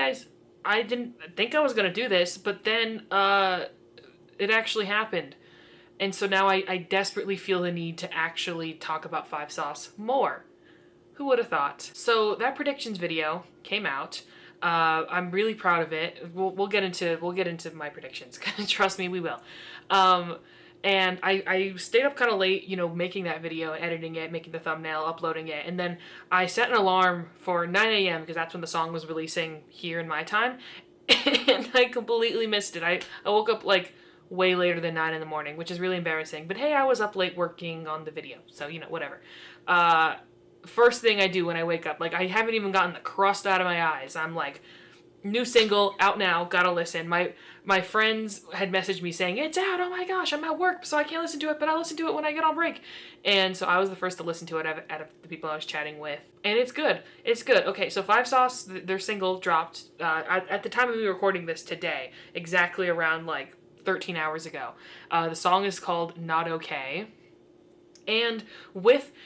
guys, I didn't think I was going to do this, but then it actually happened. And so now I desperately feel the need to actually talk about Five Sauce more. Who would have thought? So that predictions video came out. I'm really proud of it. We'll get into my predictions. Trust me, we will. And I stayed up kind of late, making that video, editing it, making the thumbnail, uploading it. And then I set an alarm for 9 a.m. because that's when the song was releasing here in my time. And I completely missed it. I woke up like way later than 9 in the morning, which is really embarrassing. But hey, I was up late working on the video. So, whatever. First thing I do when I wake up, like I haven't even gotten the crust out of my eyes. I'm like, new single, out now, gotta listen. My friends had messaged me saying, it's out, oh my gosh, I'm at work, so I can't listen to it, but I'll listen to it when I get on break. And so I was the first to listen to it out of the people I was chatting with. And it's good. It's good. Okay, so Five Sauce, their single dropped at the time of me recording this today, exactly around like 13 hours ago. The song is called Not Okay. And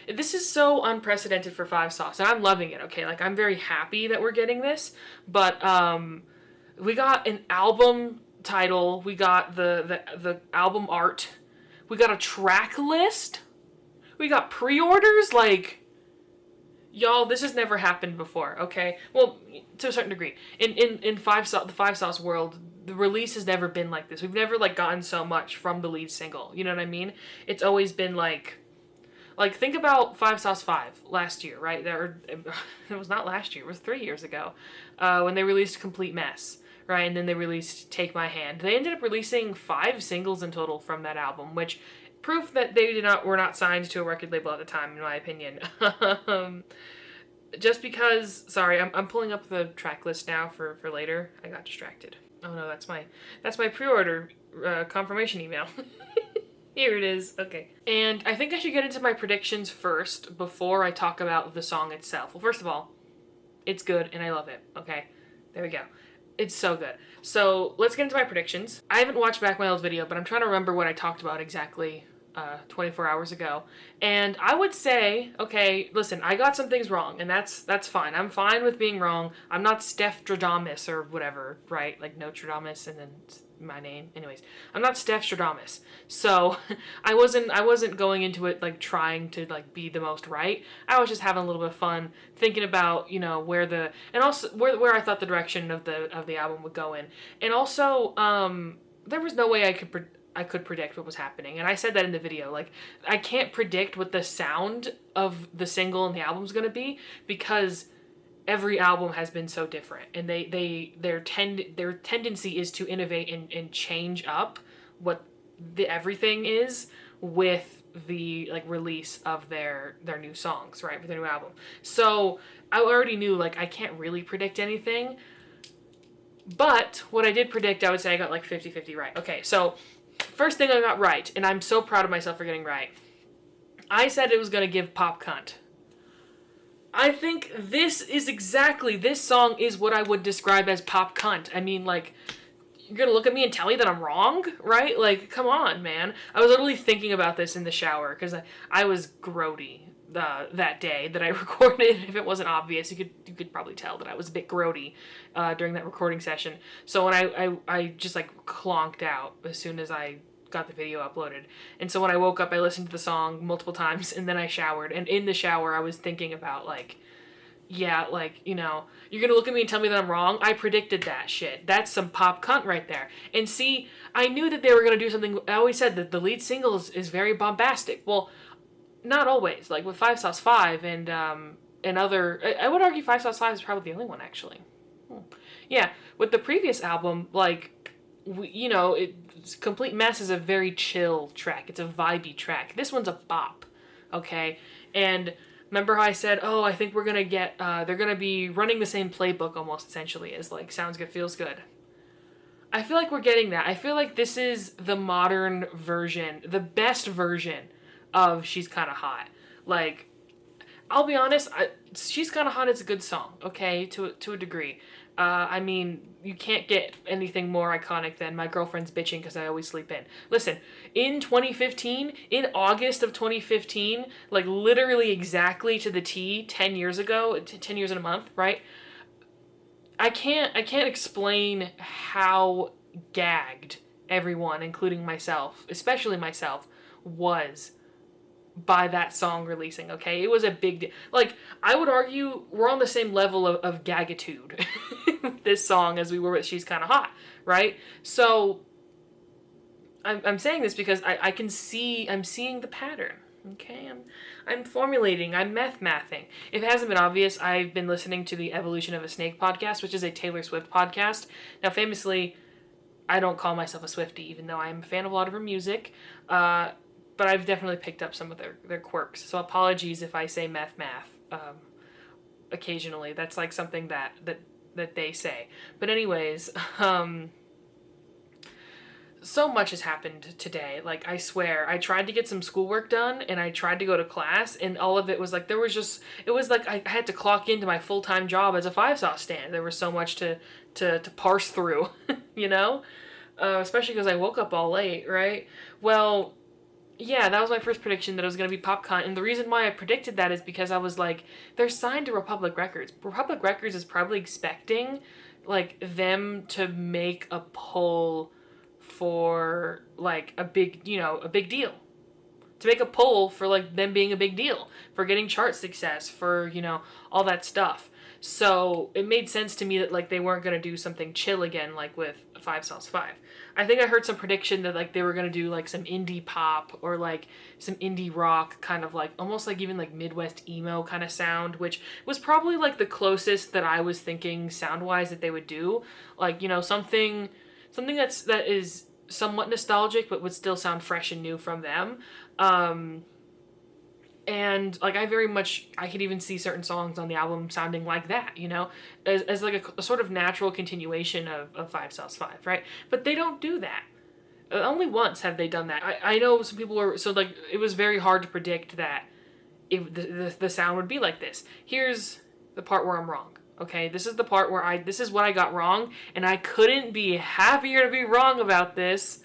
this is so unprecedented for Five Sauce, and I'm loving it, okay? Like, I'm very happy that we're getting this, but we got an album title, we got the album art, we got a track list, we got pre-orders, like, y'all, this has never happened before, okay? Well, to a certain degree. In the Five Sauce world, the release has never been like this. We've never, like, gotten so much from the lead single, you know what I mean? It's always been, like, think about Five Sauce 5 last year, right? It was not last year, it was 3 years ago, when they released Complete Mess, right? And then they released Take My Hand. They ended up releasing 5 singles in total from that album, which proof that they were not signed to a record label at the time, in my opinion. Just because, sorry, I'm pulling up the track list now for later. I got distracted. Oh no, that's my pre-order confirmation email. Here it is. Okay. And I think I should get into my predictions first before I talk about the song itself. Well, first of all, it's good and I love it. Okay. There we go. It's so good. So let's get into my predictions. I haven't watched back my old video, but I'm trying to remember what I talked about exactly 24 hours ago. And I would say, okay, listen, I got some things wrong, and that's fine. I'm fine with being wrong. I'm not Steph Stradamus or whatever, right? Like Notre Dame and then my name. Anyways, I'm not Steph Stradamus. So I wasn't going into it like trying to like be the most right. I was just having a little bit of fun thinking about, where where I thought the direction of the album would go in. And also, there was no way I could predict what was happening. And I said that in the video. Like, I can't predict what the sound of the single and the album's going to be because every album has been so different. And their tendency is to innovate and change up what everything is with the like release of their new songs, right? For their new album. So I already knew like I can't really predict anything. But what I did predict, I would say I got like 50-50 right. Okay, so first thing I got right, and I'm so proud of myself for getting right. I said it was going to give pop cunt. I think this song is what I would describe as pop cunt. I mean, like, you're going to look at me and tell me that I'm wrong, right? Like, come on, man. I was literally thinking about this in the shower, because I was grody that day that I recorded. If it wasn't obvious, you could probably tell that I was a bit grody during that recording session. So when I just like clonked out as soon as I got the video uploaded. And so when I woke up, I listened to the song multiple times, and then I showered. And in the shower, I was thinking about like, yeah, like, you're gonna look at me and tell me that I'm wrong? I predicted that shit. That's some pop cunt right there. And see, I knew that they were gonna do something. I always said that the lead single is very bombastic. Well, not always. Like with Five Sauce 5 and other, I would argue Five Sauce 5 is probably the only one, actually. Yeah, with the previous album, like, Complete Mess is a very chill track. It's a vibey track. This one's a bop, okay? And remember how I said, oh, I think we're going to get, they're going to be running the same playbook almost, essentially, as, like, Sounds Good, Feels Good. I feel like we're getting that. I feel like this is the modern version, the best version of She's Kinda Hot. Like, I'll be honest, She's Kinda Hot is a good song, okay, to a degree. I mean, you can't get anything more iconic than My Girlfriend's Bitching Because I Always Sleep In. Listen, in 2015, in August of 2015, like literally exactly to the T, 10 years ago, 10 years in a month, right? I can't explain how gagged everyone, including myself, especially myself, was by that song releasing. Okay, it was a big deal. Like, I would argue we're on the same level of gaggitude with this song as we were with She's Kinda Hot, right? So I'm saying this because I'm seeing the pattern. Okay, I'm formulating, I'm mathing. If it hasn't been obvious, I've been listening to the Evolution of a Snake podcast, which is a Taylor Swift podcast. Now, famously, I don't call myself a Swiftie, even though I'm a fan of a lot of her music. But I've definitely picked up some of their quirks. So apologies if I say math occasionally. That's like something that they say. But anyways, so much has happened today. Like, I swear, I tried to get some schoolwork done and I tried to go to class, and all of it was like, it was like I had to clock into my full-time job as a Five Sauce stand. There was so much to parse through, you know? Especially because I woke up all late, right? Well, yeah, that was my first prediction, that it was going to be PopCon. And the reason why I predicted that is because I was like, they're signed to Republic Records. Republic Records is probably expecting, like, them to make a pull for, like, a big deal. To make a pull for, like, them being a big deal. For getting chart success. For, all that stuff. So it made sense to me that, like, they weren't going to do something chill again, like with Five Sauce 5. I think I heard some prediction that, like, they were going to do, like, some indie pop or, like, some indie rock kind of, like, almost like even, like, Midwest emo kind of sound, which was probably, like, the closest that I was thinking sound-wise that they would do. Like, something that is somewhat nostalgic but would still sound fresh and new from them. And, like, I could even see certain songs on the album sounding like that, as like a sort of natural continuation of Five Sauce 5, right? But they don't do that. Only once have they done that. I know some people were, so, like, it was very hard to predict that the sound would be like this. Here's the part where I'm wrong, okay? This is the part where this is what I got wrong, and I couldn't be happier to be wrong about this.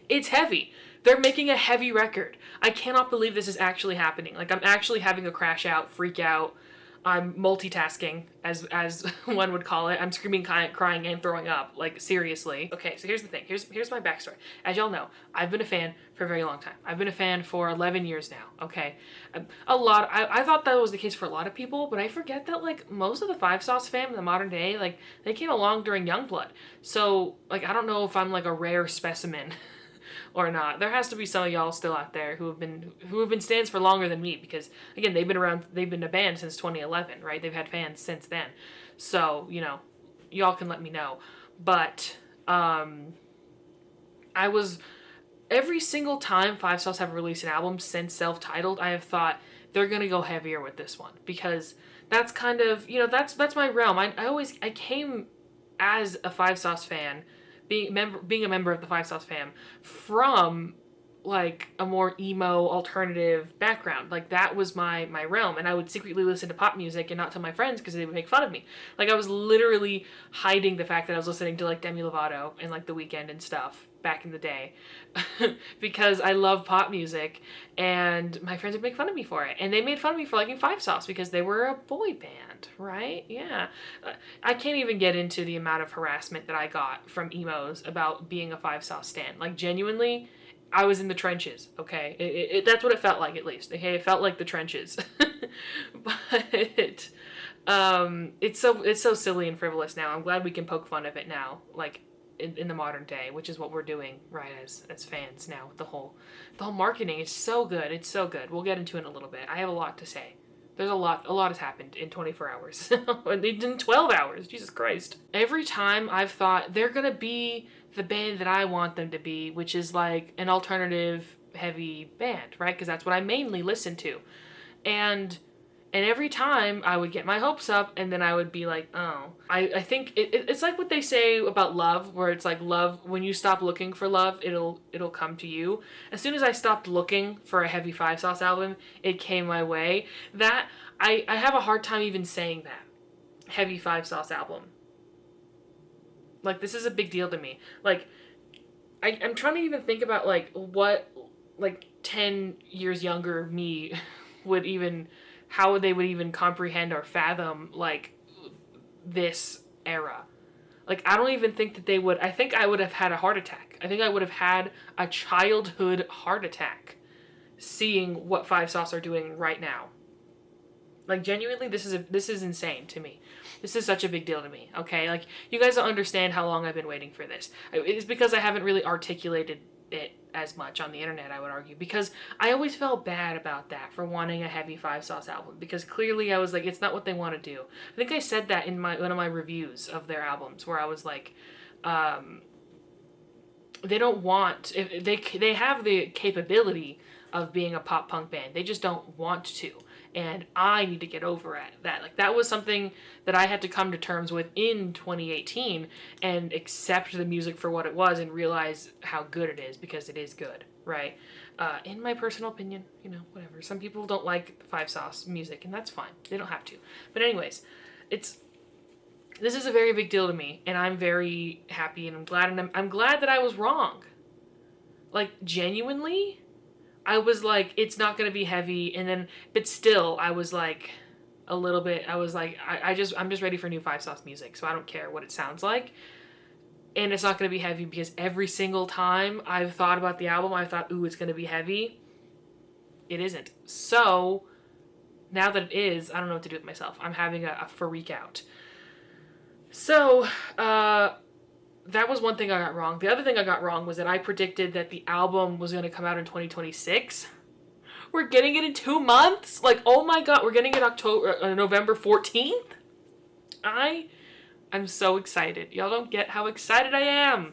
It's heavy. They're making a heavy record. I cannot believe this is actually happening. Like, I'm actually having a crash out, freak out. I'm multitasking, as one would call it. I'm screaming, crying, and throwing up. Like, seriously. Okay, so here's the thing. Here's my backstory. As y'all know, I've been a fan for a very long time. I've been a fan for 11 years now, okay? I thought that was the case for a lot of people, but I forget that, like, most of the Five Sauce fam in the modern day, like, they came along during Youngblood. So, like, I don't know if I'm, like, a rare specimen or not. There has to be some of y'all still out there who have been stands for longer than me, because again, they've been a band since 2011, right? They've had fans since then. So, y'all can let me know. But every single time Five Sauce have released an album since self-titled, I have thought they're going to go heavier with this one, because that's kind of, that's my realm. I came as a Five Sauce fan, being a member of the Five Sauce fam, from, like, a more emo alternative background. Like, that was my realm, and I would secretly listen to pop music and not tell my friends because they would make fun of me. Like, I was literally hiding the fact that I was listening to, like, Demi Lovato and, like, The Weeknd and stuff back in the day because I love pop music, and my friends would make fun of me for it. And they made fun of me for liking Five Sauce because they were a boy band, right? Yeah. I can't even get into the amount of harassment that I got from emos about being a Five Sauce stan. Like, genuinely, I was in the trenches, okay? That's what it felt like, at least. Okay, it felt like the trenches. But it's so silly and frivolous now. I'm glad we can poke fun of it now, like, in the modern day, which is what we're doing, right, as fans now. The whole marketing is so good. It's so good. We'll get into it in a little bit. I have a lot to say. There's a lot has happened in 24 hours. In 12 hours, Jesus Christ. Every time I've thought they're gonna be the band that I want them to be, which is like an alternative heavy band, right? Because that's what I mainly listen to. And every time I would get my hopes up, and then I would be like, oh. I think it's like what they say about love, where it's like love, when you stop looking for love, it'll come to you. As soon as I stopped looking for a heavy Five Sauce album, it came my way. That, I have a hard time even saying that. Heavy Five Sauce album. Like, this is a big deal to me. Like, I'm trying to even think about, like, what, like, 10 years younger me would even, how they would even comprehend or fathom, like, this era. Like, I don't even think that they would, I think I would have had a heart attack. I think I would have had a childhood heart attack seeing what Five Sauce are doing right now. Like, genuinely, this is insane to me. This is such a big deal to me, okay? Like, you guys don't understand how long I've been waiting for this. It's because I haven't really articulated it as much on the internet, I would argue, because I always felt bad about that, for wanting a heavy Five Sauce album, because clearly I was like, it's not what they want to do. I think I said that in one of my reviews of their albums, where I was like, they don't want, if they have the capability of being a pop punk band, they just don't want to. And I need to get over that. Like, that was something that I had to come to terms with in 2018 and accept the music for what it was and realize how good it is, because it is good, right? In my personal opinion, you know, whatever. Some people don't like Five Sauce music, and that's fine. They don't have to. But anyways, this is a very big deal to me, and I'm very happy, and I'm glad that I was wrong. Like, genuinely, I was like, it's not going to be heavy, and then, but still, I was like, a little bit, I was like, I'm just ready for new Five Sauce music, so I don't care what it sounds like, and it's not going to be heavy, because every single time I've thought about the album, I thought, ooh, it's going to be heavy. It isn't. So, now that it is, I don't know what to do with myself. I'm having a freak out. So, that was one thing I got wrong. The other thing I got wrong was that I predicted that the album was going to come out in 2026. We're getting it in 2 months? Like, oh my god, we're getting it November 14th? I'm so excited. Y'all don't get how excited I am.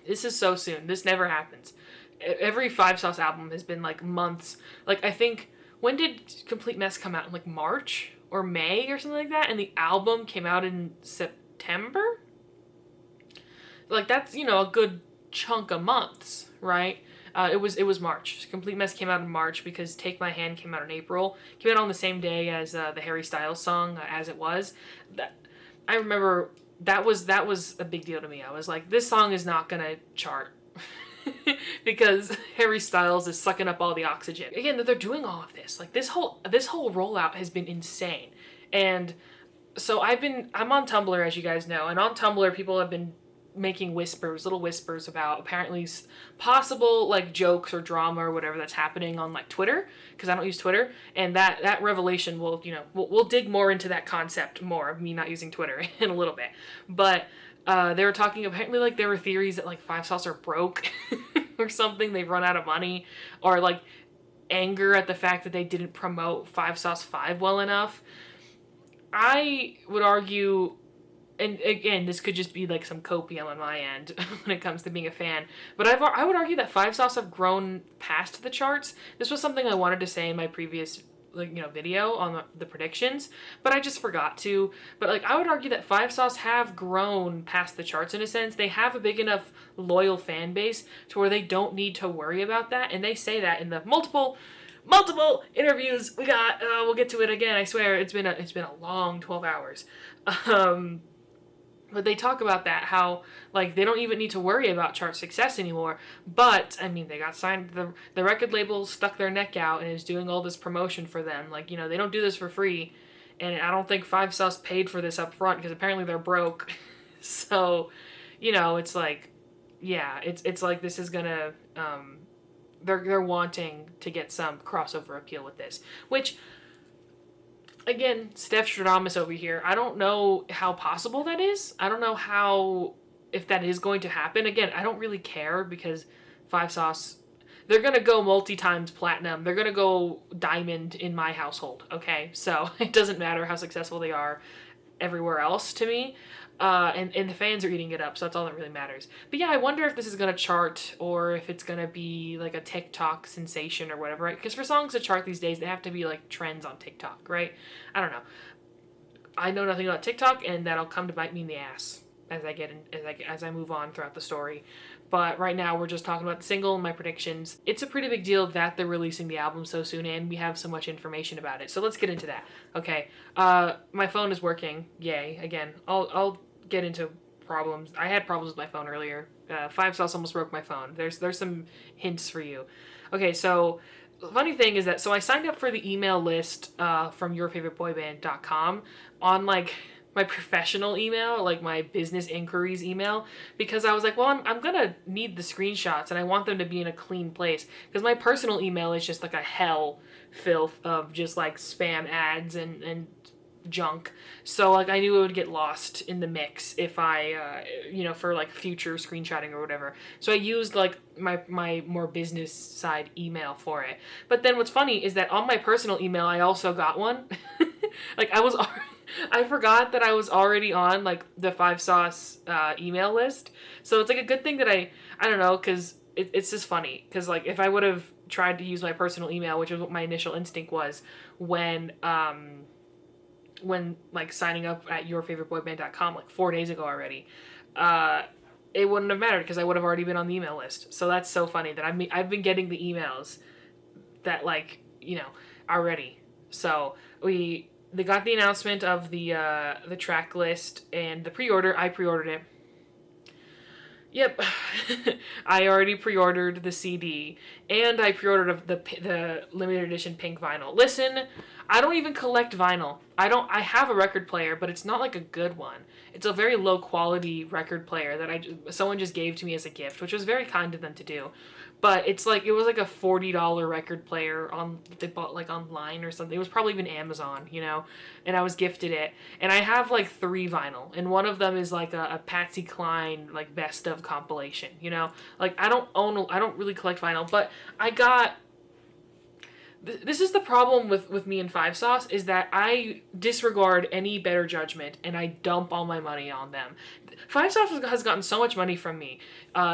This is so soon. This never happens. Every Five Sauce album has been like months. Like, I think, when did Complete Mess come out? In like March or May or something like that? And the album came out in September? Like, that's, you know, a good chunk of months, right? It was March. Complete Mess came out in March, because Take My Hand came out in April. Came out on the same day as the Harry Styles song, As It Was. I remember that was a big deal to me. I was like, this song is not gonna chart. Because Harry Styles is sucking up all the oxygen. Again, that they're doing all of this. Like, this whole rollout has been insane. And so I'm on Tumblr, as you guys know, and on Tumblr people have been making little whispers about apparently possible like jokes or drama or whatever that's happening on like Twitter, because I don't use Twitter, and that revelation will, you know, we'll dig more into that concept more of me not using Twitter in a little bit. But they were talking, apparently like there were theories that like Five Sauce are broke or something, they've run out of money, or like anger at the fact that they didn't promote Five Sauce 5 well enough. I would argue, and again, this could just be like some copium on my end when it comes to being a fan, but I would argue that Five Sauce have grown past the charts. This was something I wanted to say in my previous, like, you know, video on the predictions, but I just forgot to. But like, I would argue that Five Sauce have grown past the charts in a sense. They have a big enough loyal fan base to where they don't need to worry about that, and they say that in the multiple interviews we got. We'll get to it again. I swear it's been a long 12 hours. But they talk about that, how, like, they don't even need to worry about chart success anymore. But, I mean, they got signed, the record label stuck their neck out and is doing all this promotion for them. Like, you know, they don't do this for free. And I don't think Five Sauce paid for this up front, because apparently they're broke. So, you know, it's like, yeah, it's like this is gonna, they're wanting to get some crossover appeal with this. Which, again, Steph Stradamus over here, I don't know how possible that is. I don't know if that is going to happen. Again, I don't really care, because Five Sauce, they're going to go multi-times platinum. They're going to go diamond in my household, okay? So it doesn't matter how successful they are everywhere else to me. And the fans are eating it up, so that's all that really matters. But yeah, I wonder if this is going to chart, or if it's going to be like a TikTok sensation or whatever, right? Because for songs to chart these days, they have to be like trends on TikTok, right? I don't know. I know nothing about TikTok, and that'll come to bite me in the ass as I move on throughout the story. But right now, we're just talking about the single and my predictions. It's a pretty big deal that they're releasing the album so soon, and we have so much information about it. So let's get into that. Okay, my phone is working. Yay! Again, I'll get into problems. I had problems with my phone earlier. Five Sauce almost broke my phone. There's some hints for you. Okay, so the funny thing is that I signed up for the email list from yourfavoriteboyband.com on like my professional email, like my business inquiries email, because I was like, well, I'm gonna need the screenshots and I want them to be in a clean place, because my personal email is just like a hell filth of just like spam ads and junk. So like I knew it would get lost in the mix if I for like future screenshotting or whatever. So I used like my more business side email for it. But then what's funny is that on my personal email I also got one. Like I forgot that I was already on like the 5sauce email list. So it's like a good thing that I don't know, because it's just funny, because like if I would have tried to use my personal email, which is what my initial instinct was when like signing up at yourfavoriteboyband.com like 4 days ago already, it wouldn't have mattered because I would have already been on the email list. So that's so funny that I've been getting the emails that like, already. So they got the announcement of the track list and the pre-order. I pre-ordered it. Yep, I already pre-ordered the CD, and I pre-ordered the limited edition pink vinyl. Listen, I don't even collect vinyl. I have a record player, but it's not like a good one. It's a very low quality record player that someone just gave to me as a gift, which was very kind of them to do. But it was like a $40 record player they bought like online or something. It was probably even Amazon, and I was gifted it. And I have like 3 vinyl, and one of them is like a Patsy Cline like best of compilation, Like I don't really collect vinyl, but I got. This is the problem with me and 5sauce, is that I disregard any better judgment and I dump all my money on them. 5sauce has gotten so much money from me,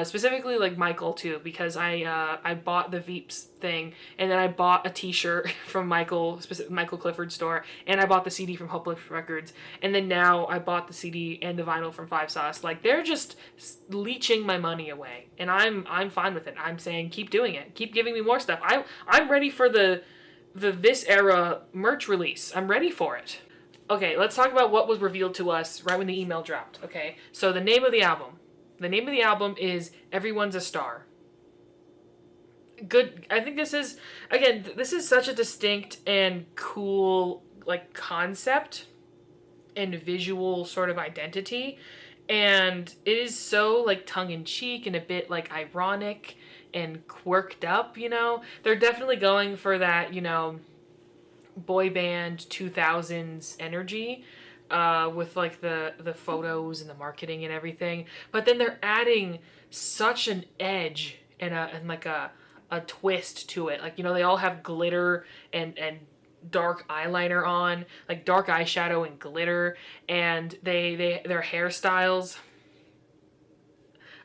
specifically like Michael too, because I bought the Veeps thing, and then I bought a t-shirt from Michael Clifford's store, and I bought the CD from Hopeless Records, and then now I bought the CD and the vinyl from 5sauce. Like they're just leeching my money away, and I'm fine with it. I'm saying keep doing it, keep giving me more stuff. I'm ready for the this era merch release. I'm ready for it. Okay, let's talk about what was revealed to us right when the email dropped. Okay, so the name of the album. The name of the album is Everyone's a Star. Good. I think this is such a distinct and cool like concept and visual sort of identity, and it is so like tongue-in-cheek and a bit like ironic and quirked up. They're definitely going for that boy band 2000s energy, with like the photos and the marketing and everything, but then they're adding such an edge and like a twist to it. Like they all have glitter and dark eyeliner on, like dark eyeshadow and glitter, and their hairstyles.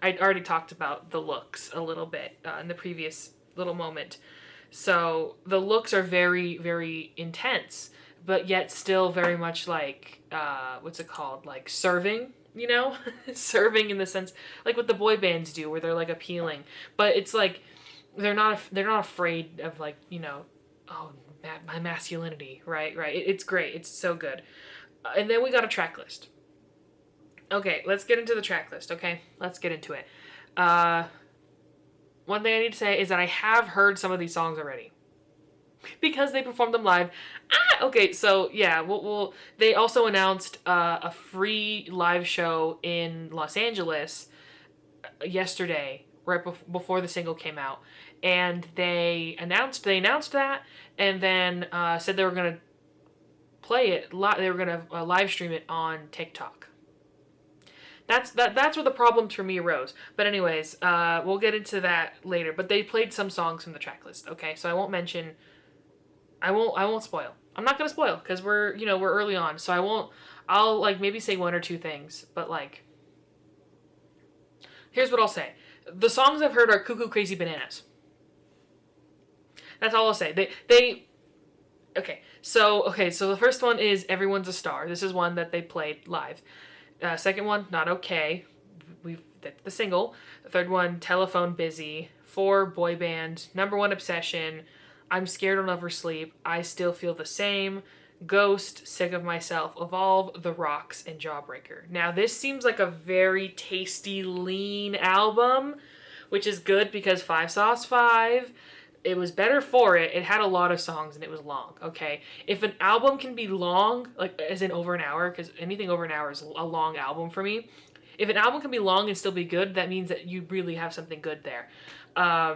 I already talked about the looks a little bit in the previous little moment. So the looks are very, very intense, but yet still very much like, what's it called? Like serving, serving in the sense, like what the boy bands do, where they're like appealing, but it's like, they're not afraid of like, my masculinity, right? It's great. It's so good. And then we got a track list. Okay, let's get into the track list, okay? Let's get into it. One thing I need to say is that I have heard some of these songs already, because they performed them live. Okay, so yeah, they also announced a free live show in Los Angeles yesterday, right before the single came out, and they announced that, and then said they were gonna play it. They were gonna live stream it on TikTok. That's where the problems for me arose. But anyways, we'll get into that later. But they played some songs from the track list. Okay, so I won't spoil. I'm not gonna spoil because we're early on. So I won't. I'll like maybe say 1 or 2 things. But like, here's what I'll say. The songs I've heard are Cuckoo Crazy Bananas. That's all I'll say. Okay. So the first one is Everyone's a Star. This is one that they played live. Second one, Not Okay. That's the single. The third one, Telephone Busy. 4, Boy Band. Number 1, Obsession. I'm Scared I'll Never Sleep. I Still Feel the Same. Ghost, Sick of Myself. Evolve, The Rocks, and Jawbreaker. Now, this seems like a very tasty, lean album, which is good because 5sauce 5 it was better for it. It had a lot of songs and it was long, okay? If an album can be long, like as in over an hour, because anything over an hour is a long album for me. If an album can be long and still be good, that means that you really have something good there.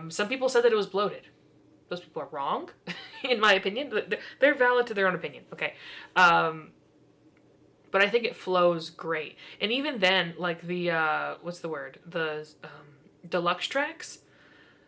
Some people said that it was bloated. Those people are wrong, in my opinion. They're valid to their own opinion, okay? But I think it flows great. And even then, like the, what's the word? The deluxe tracks.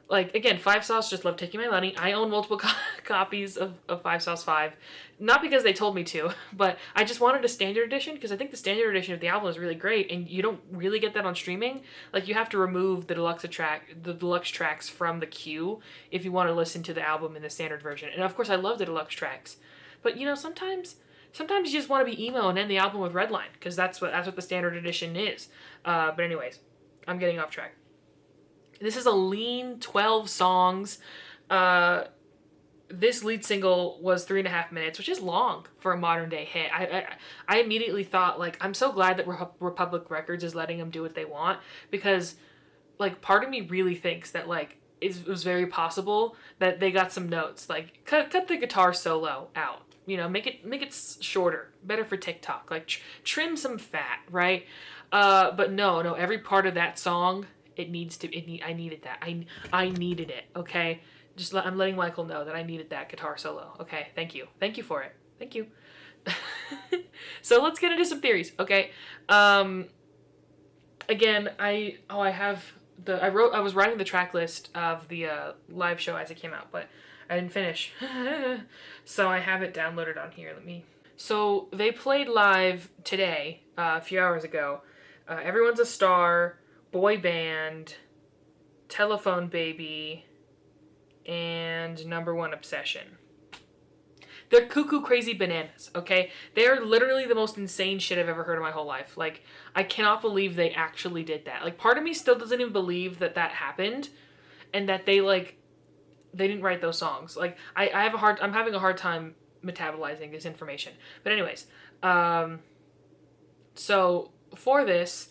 Like, again, 5 Sauce just love taking my money. I own multiple copies of 5 Sauce 5. Not because they told me to, but I just wanted a standard edition because I think the standard edition of the album is really great and you don't really get that on streaming. Like, you have to remove the deluxe tracks from the queue if you want to listen to the album in the standard version. And of course, I love the deluxe tracks. But, you know, sometimes you just want to be emo and end the album with Redline because that's what the standard edition is. But anyways, I'm getting off track. This is a lean 12 songs. This lead single was 3.5 minutes, which is long for a modern day hit. I immediately thought, like, I'm so glad that Republic Records is letting them do what they want because, like, part of me really thinks that, like, it was very possible that they got some notes, like, cut the guitar solo out. You know, make it shorter, better for TikTok. Like, trim some fat, right? But no, every part of that song. I needed that. I needed it, okay? I'm letting Michael know that I needed that guitar solo, okay? Thank you. Thank you for it. Thank you. So let's get into some theories, okay? Again, I was writing the track list of the live show as it came out, but I didn't finish. So I have it downloaded on here. So they played live today, a few hours ago. Everyone's a Star, Boy Band, Telephone Baby, and Number One Obsession. They're cuckoo crazy bananas, okay? They're literally the most insane shit I've ever heard in my whole life. Like, I cannot believe they actually did that. Like, part of me still doesn't even believe that happened and that they didn't write those songs. Like, I'm having a hard time metabolizing this information. But anyways, so for this,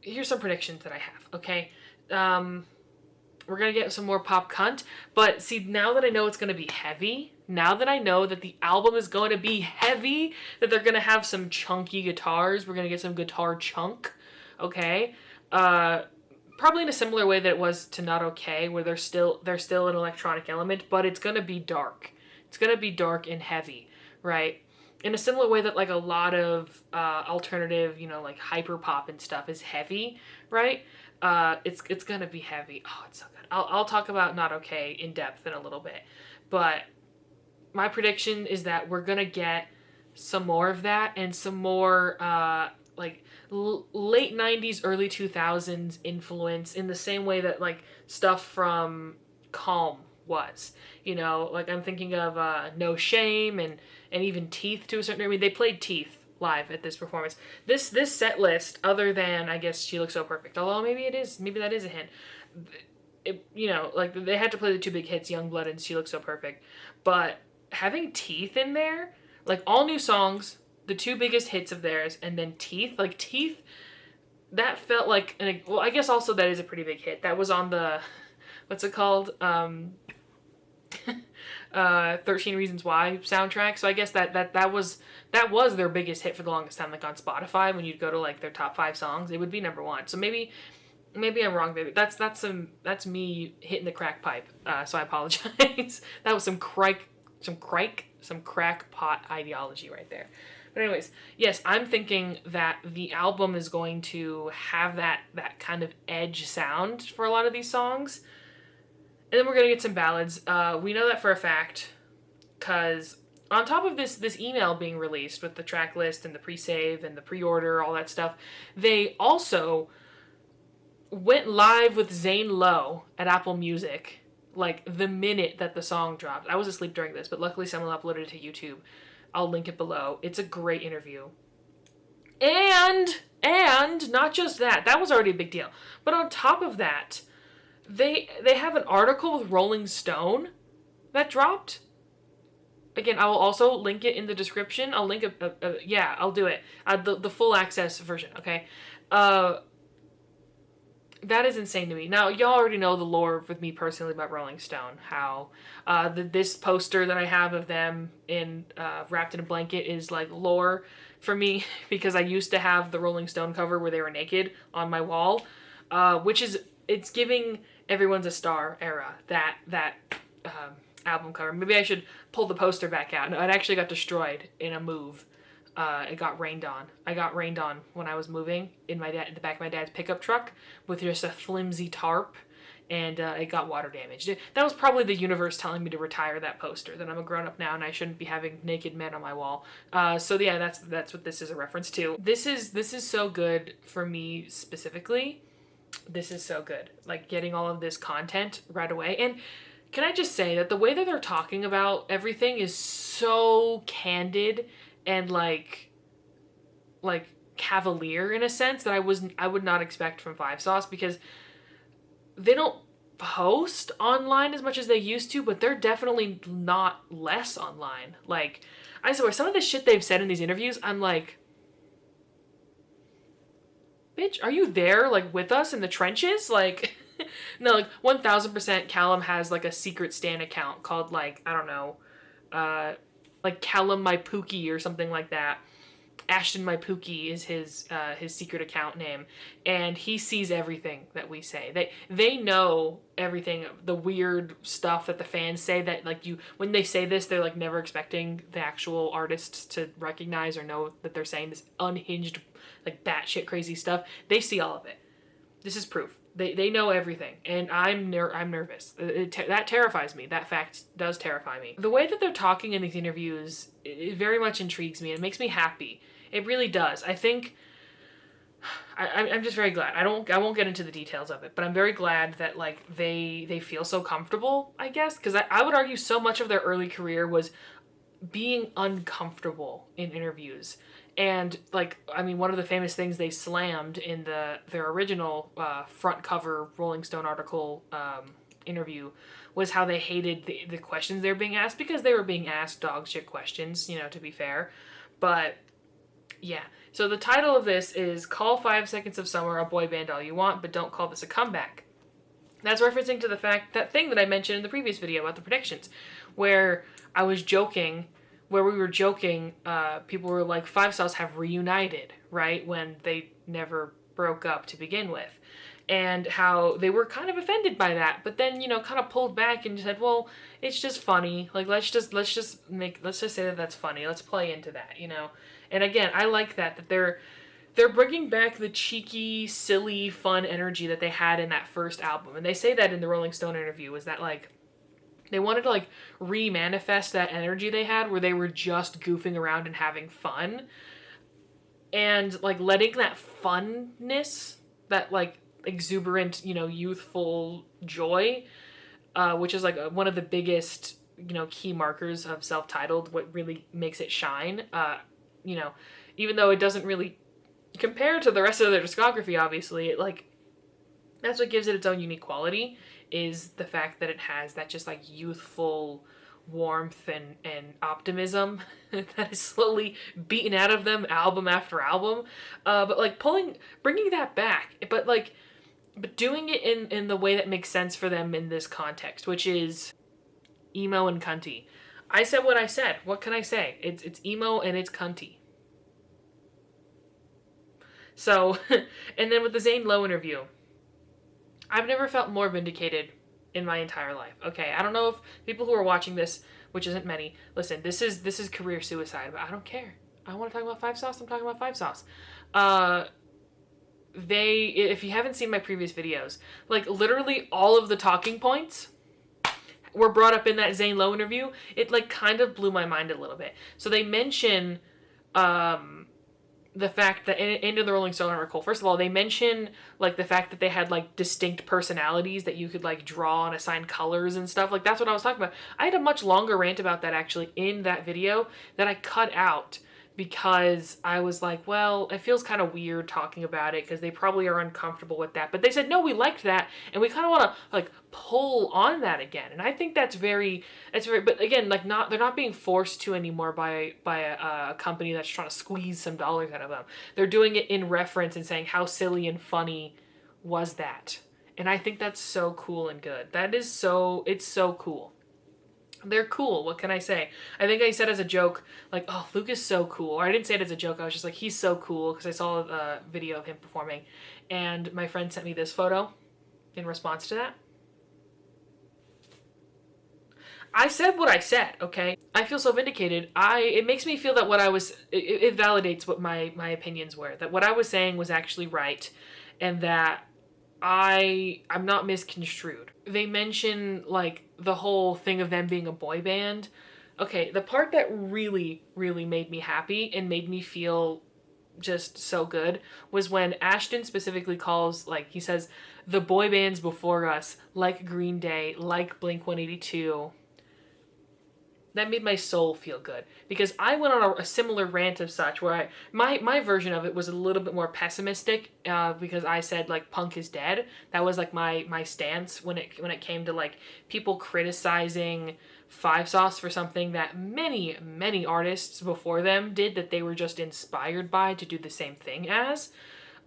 here's some predictions that I have, okay? We're going to get some more pop cunt, but see, now that I know it's going to be heavy, now that I know that the album is going to be heavy, that they're going to have some chunky guitars, we're going to get some guitar chunk, okay? Probably in a similar way that it was to Not Okay, where there's still an electronic element, but it's going to be dark. It's going to be dark and heavy, right? In a similar way that, like, a lot of alternative, you know, like hyper pop and stuff is heavy, right? It's gonna be heavy. Oh, it's so good. I'll talk about Not Okay in depth in a little bit, but my prediction is that we're gonna get some more of that and some more like late 90s, early 2000s influence in the same way that, like, stuff from Calm was, you know, like I'm thinking of No Shame and even Teeth to a certain degree. I mean, they played Teeth live at this performance. This set list, other than, I guess, She Looks So Perfect, although maybe that is a hint. You know, like, they had to play the two big hits, Youngblood and She Looks So Perfect, but having Teeth in there, like, all new songs, the two biggest hits of theirs, and then Teeth, that felt like, well, I guess also that is a pretty big hit. That was on the, what's it called? 13 Reasons Why soundtrack. So I guess that was their biggest hit for the longest time. Like, on Spotify, when you'd go to, like, their top 5 songs, it would be number 1. So maybe I'm wrong there. That's me hitting the crack pipe. So I apologize. That was some crackpot ideology right there. But anyways, yes, I'm thinking that the album is going to have that kind of edge sound for a lot of these songs. And then we're going to get some ballads. We know that for a fact, because on top of this email being released with the track list and the pre-save and the pre-order, all that stuff, they also went live with Zane Lowe at Apple Music, like, the minute that the song dropped. I was asleep during this, but luckily someone uploaded it to YouTube. I'll link it below. It's a great interview. And not just that was already a big deal. But on top of that, they have an article with Rolling Stone that dropped. Again, I will also link it in the description. I'll link I'll do it. The full access version, okay? That is insane to me. Now, y'all already know the lore with me personally about Rolling Stone. How this poster that I have of them in wrapped in a blanket is like lore for me because I used to have the Rolling Stone cover where they were naked on my wall, which is it's giving Everyone's a Star era that album cover. Maybe I should pull the poster back out. No, it actually got destroyed in a move. It got rained on. I got rained on when I was moving in the back of my dad's pickup truck with just a flimsy tarp, and it got water damaged. That was probably the universe telling me to retire that poster. That I'm a grown up now and I shouldn't be having naked men on my wall. So yeah, that's what this is a reference to. This is so good for me specifically. This is so good. Like getting all of this content right away. And can I just say that the way that they're talking about everything is so candid and like cavalier in a sense that I would not expect from Five Sauce, because they don't post online as much as they used to, but they're definitely not less online. Like, I swear, some of the shit they've said in these interviews, I'm like, bitch, are you there, like, with us in the trenches? Like, no, like, 1000% Callum has, like, a secret Stan account called, like, I don't know, like Callum My Pookie or something like that. Ashton My Pookie is his secret account name, and he sees everything that we say. They know everything, the weird stuff that the fans say that like when they say this, they're like never expecting the actual artists to recognize or know that they're saying this unhinged, like batshit crazy stuff. They see all of it. This is proof. They know everything, and I'm nervous. That terrifies me. That fact does terrify me. The way that they're talking in these interviews, it very much intrigues me. It makes me happy. It really does. I think I'm just very glad. I won't get into the details of it, but I'm very glad that like they feel so comfortable, I guess, because I would argue so much of their early career was being uncomfortable in interviews. And like, I mean, one of the famous things they slammed in their original front cover Rolling Stone article interview was how they hated the questions they were being asked, because they were being asked dog shit questions, you know, to be fair. But yeah, so the title of this is Call 5 Seconds of Summer a boy band all you want, but don't call this a comeback. That's referencing to that thing that I mentioned in the previous video about the predictions, where I was joking, where we were joking, people were like, Five Sauce have reunited, right? When they never broke up to begin with. And how they were kind of offended by that, but then, you know, kind of pulled back and said, well, it's just funny. Like, let's just say that that's funny. Let's play into that, you know? And again, I like that they're bringing back the cheeky, silly, fun energy that they had in that first album. And they say that in the Rolling Stone interview, was that like, they wanted to like re-manifest that energy they had where they were just goofing around and having fun. And like letting that funness, that like exuberant, you know, youthful joy, which is like one of the biggest, you know, key markers of self-titled, what really makes it shine, you know, even though it doesn't really compare to the rest of their discography, obviously, it like, that's what gives it its own unique quality, is the fact that it has that just like youthful warmth and optimism that is slowly beaten out of them album after album. But like bringing that back, but doing it in the way that makes sense for them in this context, which is emo and cunty. I said what I said. What can I say? It's emo and it's cunty. So, and then with the Zane Lowe interview, I've never felt more vindicated in my entire life. Okay, I don't know if people who are watching this, which isn't many, listen, this is career suicide, but I don't care. I want to talk about Five Sauce, I'm talking about Five Sauce. If you haven't seen my previous videos, like literally all of the talking points were brought up in that Zane Lowe interview. It like kind of blew my mind a little bit. So they mention the fact that into the Rolling Stone article, first of all, they mention like the fact that they had like distinct personalities that you could like draw and assign colors and stuff. Like that's what I was talking about. I had a much longer rant about that actually in that video that I cut out because I was like, well, it feels kind of weird talking about it because they probably are uncomfortable with that. But they said, no, we liked that, and we kind of want to like pull on that again. And I think that's very, but again, like they're not being forced to anymore by a company that's trying to squeeze some dollars out of them. They're doing it in reference and saying how silly and funny was that. And I think that's so cool and good. It's so cool. They're cool. What can I say? I think I said as a joke, like, oh, Luke is so cool. Or I didn't say it as a joke. I was just like, he's so cool, because I saw a video of him performing. And my friend sent me this photo in response to that. I said what I said, okay? I feel so vindicated. It makes me feel that what I was, it validates what my opinions were. That what I was saying was actually right. And that I'm not misconstrued. They mention, like, the whole thing of them being a boy band. Okay, the part that really, really made me happy and made me feel just so good was when Ashton specifically calls, like, he says, the boy bands before us, like Green Day, like Blink-182. That made my soul feel good, because I went on a similar rant of such where my version of it was a little bit more pessimistic, because I said, like, punk is dead. That was like my stance when it came to, like, people criticizing Five Sauce for something that many artists before them did, that they were just inspired by to do the same thing as.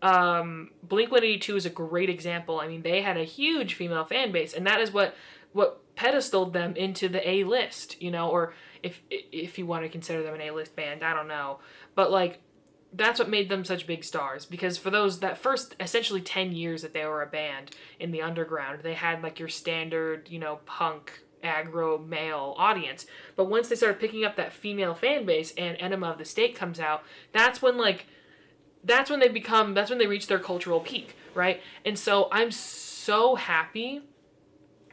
Blink-182 is a great example. I mean, they had a huge female fan base, and that is what pedestaled them into the A-list, you know, or if you want to consider them an A-list band, I don't know. But, like, that's what made them such big stars, because for that first essentially 10 years that they were a band in the underground, they had, like, your standard, you know, punk, aggro male audience. But once they started picking up that female fan base and Enema of the State comes out, that's when they reach their cultural peak, right? And so I'm so happy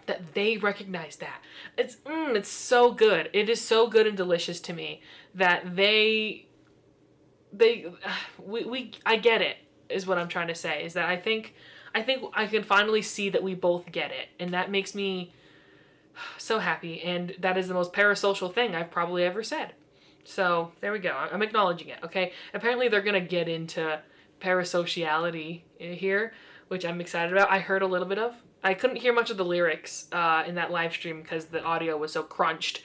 that they recognize that. It's so good. It is so good and delicious to me that I get it, is what I'm trying to say, is that I think I can finally see that we both get it, and that makes me so happy, and that is the most parasocial thing I've probably ever said. So there we go. I'm acknowledging it, okay? Apparently they're gonna get into parasociality here, which I'm excited about. I heard a little bit of. I couldn't hear much of the lyrics in that live stream because the audio was so crunched,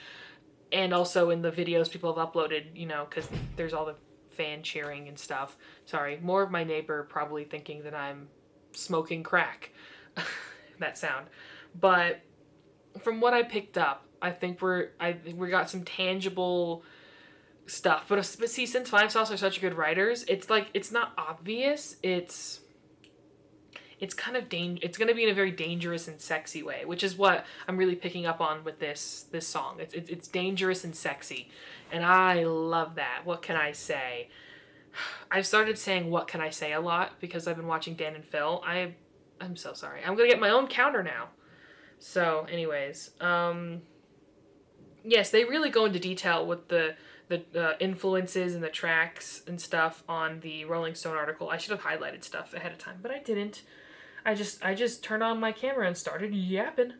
and also in the videos people have uploaded, you know, because there's all the fan cheering and stuff. Sorry, more of my neighbor probably thinking that I'm smoking crack. That sound. But from what I picked up, I think we got some tangible stuff. But see, since Five Sauce are such good writers, it's like, it's not obvious. It's kind of it's going to be in a very dangerous and sexy way, which is what I'm really picking up on with this song. It's dangerous and sexy, and I love that. What can I say? I've started saying "what can I say" a lot because I've been watching Dan and Phil. I'm so sorry. I'm gonna get my own counter now. So, anyways, yes, they really go into detail with the influences and the tracks and stuff on the Rolling Stone article. I should have highlighted stuff ahead of time, but I didn't. I just turned on my camera and started yapping.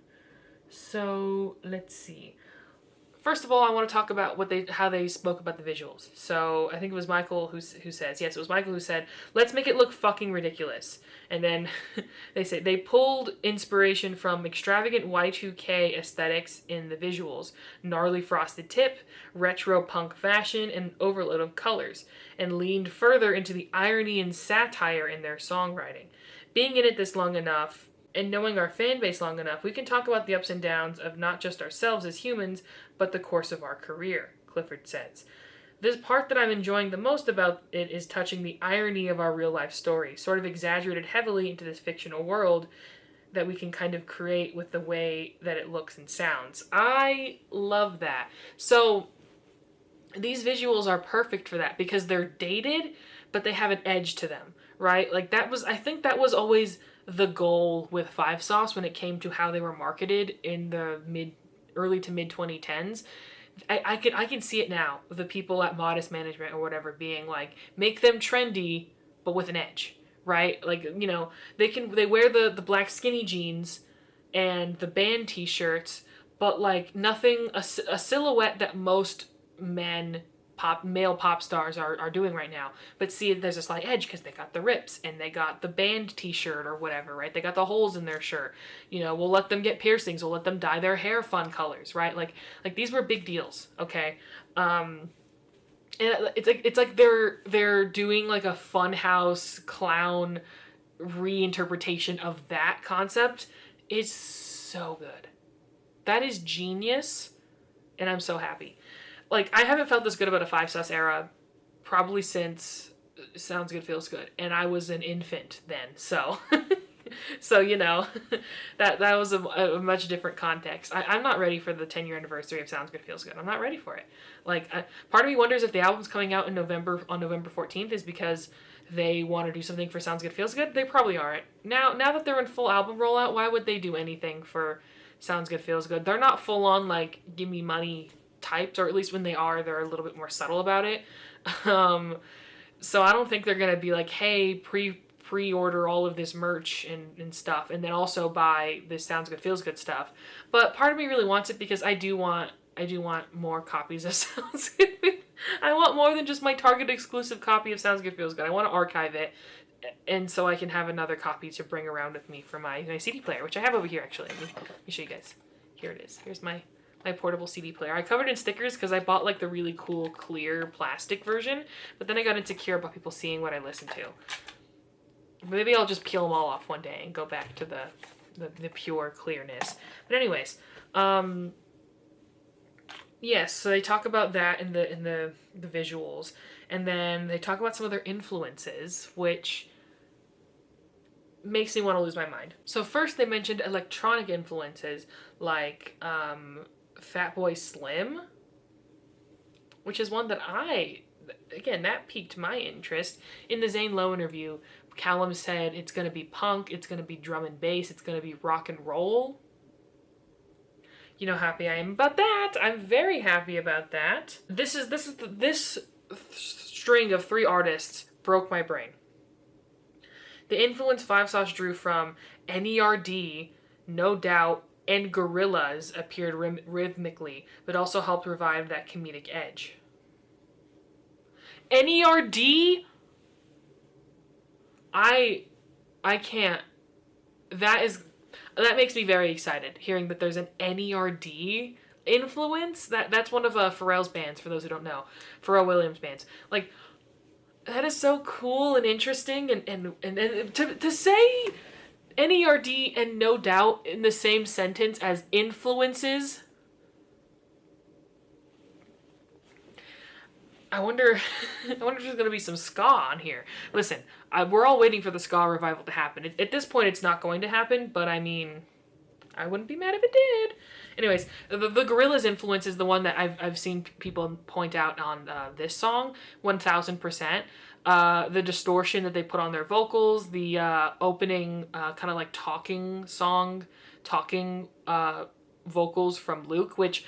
So let's see. First of all, I want to talk about how they spoke about the visuals. So I think it was Michael who says, yes, it was Michael who said, let's make it look fucking ridiculous. And then they say they pulled inspiration from extravagant Y2K aesthetics in the visuals, gnarly frosted tip, retro punk fashion, and overload of colors, and leaned further into the irony and satire in their songwriting. Being in it this long enough, and knowing our fan base long enough, we can talk about the ups and downs of not just ourselves as humans, but the course of our career, Clifford says. This part that I'm enjoying the most about it is touching the irony of our real-life story, sort of exaggerated heavily into this fictional world that we can kind of create with the way that it looks and sounds. I love that. So these visuals are perfect for that because they're dated, but they have an edge to them, right? Like I think that was always the goal with Five Sauce when it came to how they were marketed in the early to mid 2010s. I can see it now, the people at Modest Management or whatever being like, make them trendy but with an edge, right? Like, you know, they wear the black skinny jeans and the band t-shirts, but like nothing, a silhouette that most male pop stars are doing right now. But see, there's a slight edge because they got the rips and they got the band t-shirt or whatever, right? They got the holes in their shirt. You know, we'll let them get piercings. We'll let them dye their hair fun colors, right? Like these were big deals, okay? And it's like they're doing like a funhouse clown reinterpretation of that concept is so good. That is genius, and I'm so happy. Like, I haven't felt this good about a 5 sus era probably since Sounds Good Feels Good, and I was an infant then, so so you know that was a much different context. I'm not ready for the 10-year anniversary of Sounds Good Feels Good. I'm not ready for it. Like, part of me wonders if the album's coming out in November, on November 14th, is because they want to do something for Sounds Good Feels Good. They probably aren't. Now that they're in full album rollout, why would they do anything for Sounds Good Feels Good? They're not full on like give me money types, or at least when they are, they're a little bit more subtle about it. So I don't think they're gonna be like, hey, pre-order all of this merch and stuff, and then also buy this Sounds Good Feels Good stuff. But part of me really wants it because I do want more copies of Sounds Good. I want more than just my Target exclusive copy of Sounds Good Feels Good. I want to archive it, and so I can have another copy to bring around with me for my CD player, which I have over here actually. Let me show you guys. Here it is. Here's my portable CD player. I covered in stickers because I bought like the really cool clear plastic version, but then I got insecure about people seeing what I listen to. Maybe I'll just peel them all off one day and go back to the pure clearness. But anyways, yes, so they talk about that in the visuals, and then they talk about some of their influences, which makes me want to lose my mind. So first they mentioned electronic influences like Fatboy Slim, which is one that that piqued my interest. In the Zane Lowe interview, Callum said it's going to be punk, it's going to be drum and bass, it's going to be rock and roll. You know how happy I am about that. I'm very happy about that. This string of 3 artists broke my brain. The influence 5 sus drew from NERD, No Doubt, and Gorillaz appeared rhythmically, but also helped revive that comedic edge. NERD? I can't. That makes me very excited, hearing that there's an NERD influence. That's one of Pharrell's bands, for those who don't know. Pharrell Williams' bands. Like, that is so cool and interesting, and to say NERD and No Doubt in the same sentence as influences. I wonder if there's going to be some ska on here. Listen, we're all waiting for the ska revival to happen. At this point, it's not going to happen, but I mean, I wouldn't be mad if it did. Anyways, the Gorillaz influence is the one that I've seen people point out on this song, 1000%. The distortion that they put on their vocals, the opening kind of like talking vocals from Luke, which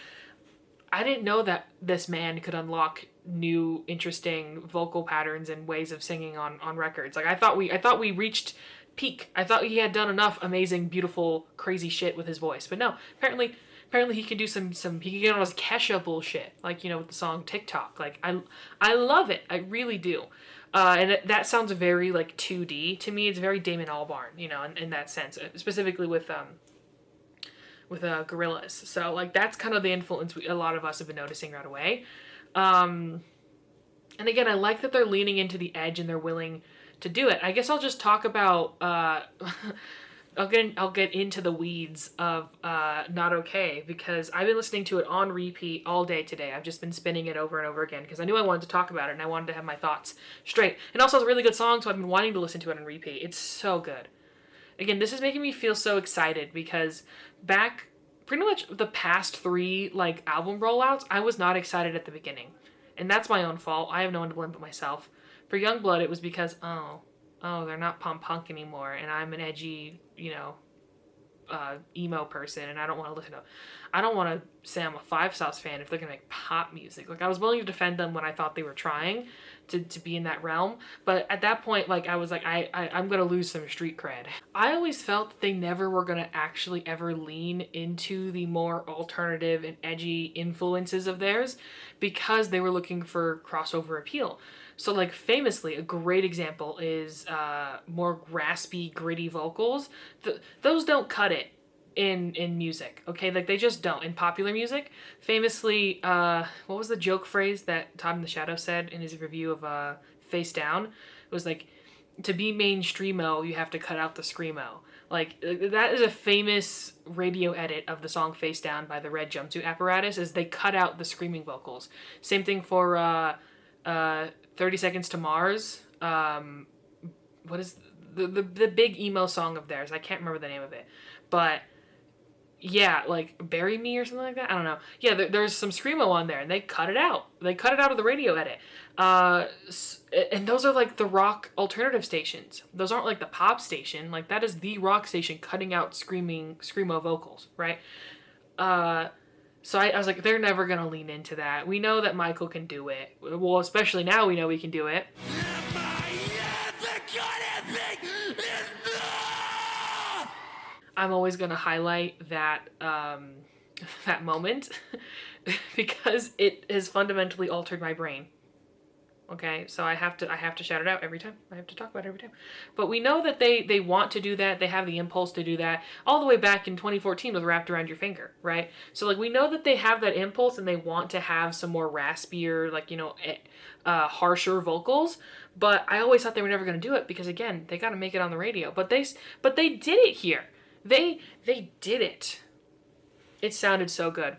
I didn't know that this man could unlock new interesting vocal patterns and ways of singing on records. Like I thought we reached peak. I thought he had done enough amazing, beautiful, crazy shit with his voice. But no, apparently he can do some he can get on his Kesha bullshit, like, you know, with the song TikTok. Like I love it. I really do. And that sounds very like 2D to me. It's very Damon Albarn, you know, in that sense, specifically with Gorillaz. So like that's kind of the influence a lot of us have been noticing right away. And again, I like that they're leaning into the edge and they're willing to do it. I guess I'll just talk about I'll get into the weeds of Not Okay, because I've been listening to it on repeat all day today. I've just been spinning it over and over again because I knew I wanted to talk about it and I wanted to have my thoughts straight. And also it's a really good song, so I've been wanting to listen to it on repeat. It's so good. Again, this is making me feel so excited because back pretty much the past 3 like album rollouts, I was not excited at the beginning. And that's my own fault. I have no one to blame but myself. For Youngblood, it was because, they're not punk anymore, and I'm an edgy, you know, emo person, and I don't want to listen to. I don't want to say I'm a 5 sus fan if they're gonna make pop music. Like I was willing to defend them when I thought they were trying to be in that realm, but at that point, like I was like, I'm gonna lose some street cred. I always felt that they never were gonna actually ever lean into the more alternative and edgy influences of theirs because they were looking for crossover appeal. So like famously, a great example is more raspy, gritty vocals. Those don't cut it in music, okay? Like they just don't. In popular music, famously, what was the joke phrase that Todd in the Shadow said in his review of Face Down? It was like, to be mainstreamo, you have to cut out the screamo. Like, that is a famous radio edit of the song Face Down by the Red Jumpsuit Apparatus, is they cut out the screaming vocals. Same thing for 30 Seconds to Mars. What is the big emo song of theirs? I can't remember the name of it. But yeah, like Bury Me or something like that. I don't know. Yeah, there's some screamo on there, and they cut it out. They cut it out of the radio edit. And those are like the rock alternative stations. Those aren't like the pop station. Like, that is the rock station cutting out screamo vocals, right? So I was like, they're never gonna lean into that. We know that Michael can do it. Well, especially now we know he can do it. I'm always gonna highlight that that moment because it has fundamentally altered my brain. Okay, so I have to shout it out every time. I have to talk about it every time. But we know that they want to do that. They have the impulse to do that all the way back in 2014 with Wrapped Around Your Finger, right? So like, we know that they have that impulse and they want to have some more raspier, like, you know, harsher vocals. But I always thought they were never going to do it because, again, they got to make it on the radio. But they did it here. They did it. It sounded so good.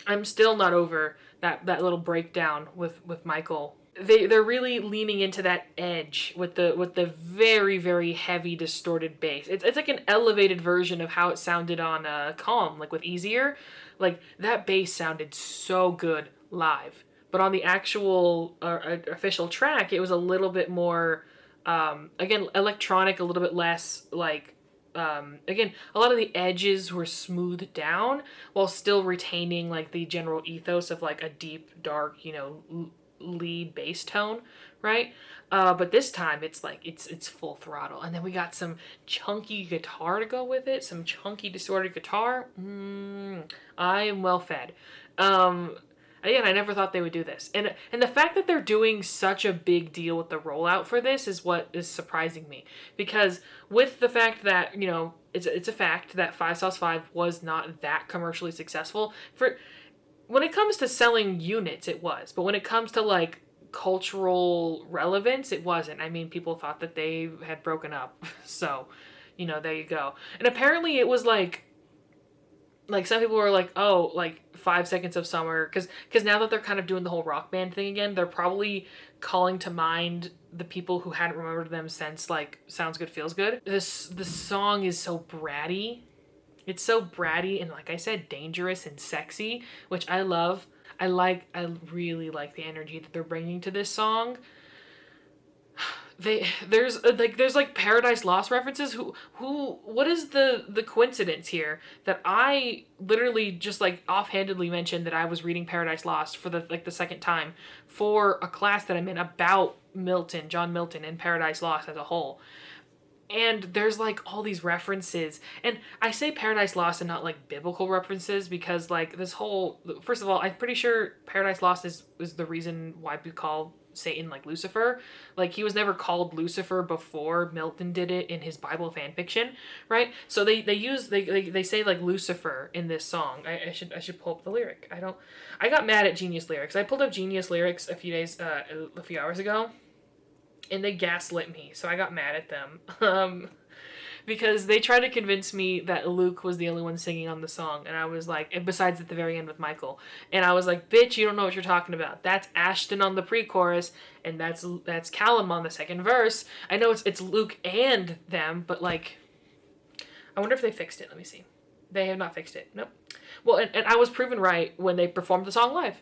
I'm still not over that little breakdown with Michael. They're really leaning into that edge with the very, very heavy distorted bass. It's like an elevated version of how it sounded on Calm, like with Easier. Like, that bass sounded so good live. But on the actual official track, it was a little bit more, again, electronic, a little bit less like, again, a lot of the edges were smoothed down while still retaining like the general ethos of like a deep, dark, you know, lead bass tone, right? But this time it's like it's full throttle, and then we got some chunky guitar to go with it, some chunky distorted guitar. I am well fed. Again, I never thought they would do this. And the fact that they're doing such a big deal with the rollout for this is what is surprising me. Because with the fact that, you know, it's a fact that 5 Sauce 5 was not that commercially successful. When it comes to selling units, it was. But when it comes to, like, cultural relevance, it wasn't. I mean, people thought that they had broken up. So, you know, there you go. And apparently it was like some people were like, oh, like 5 Seconds of Summer, because now that they're kind of doing the whole rock band thing again, they're probably calling to mind the people who hadn't remembered them since like Sounds Good Feels Good. The song is so bratty. It's so bratty and, like I said, dangerous and sexy, which I love. I really like the energy that they're bringing to this song. There's like Paradise Lost references. What is the coincidence here that I literally just like offhandedly mentioned that I was reading Paradise Lost for the second time for a class that I'm in about John Milton and Paradise Lost as a whole. And there's like all these references, and I say Paradise Lost and not like biblical references because like this whole, first of all, I'm pretty sure Paradise Lost is the reason why we call Satan like Lucifer. Like, he was never called Lucifer before Milton did it in his Bible fan fiction, right? So they say like Lucifer in this song. I should pull up the lyric. I got mad at Genius Lyrics. I pulled up Genius Lyrics a few hours ago, and they gaslit me, so I got mad at them. Because they tried to convince me that Luke was the only one singing on the song, and I was like, and besides at the very end with Michael, and I was like, bitch, you don't know what you're talking about. That's Ashton on the pre-chorus, and that's Callum on the second verse. I know it's Luke and them, but like, I wonder if they fixed it. Let me see. They have not fixed it. Nope. Well, and I was proven right when they performed the song live.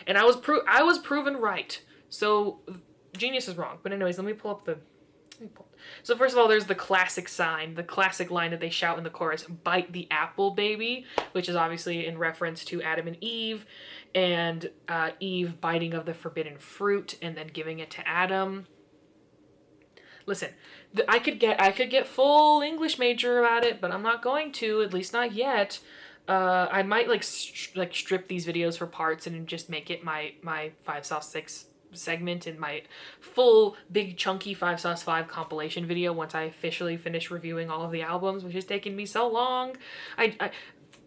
And I was proven right. So Genius is wrong. But anyways, let me pull up the... So first of all, there's the classic sign, the classic line that they shout in the chorus, "Bite the apple, baby," which is obviously in reference to Adam and Eve, and Eve biting of the forbidden fruit and then giving it to Adam. Listen, I could get full English major about it, but I'm not going to, at least not yet. I might like strip these videos for parts and just make it my 5 Sauce 6 segment in my full big chunky 5 Sauce 5 compilation video once I officially finish reviewing all of the albums, which has taken me so long.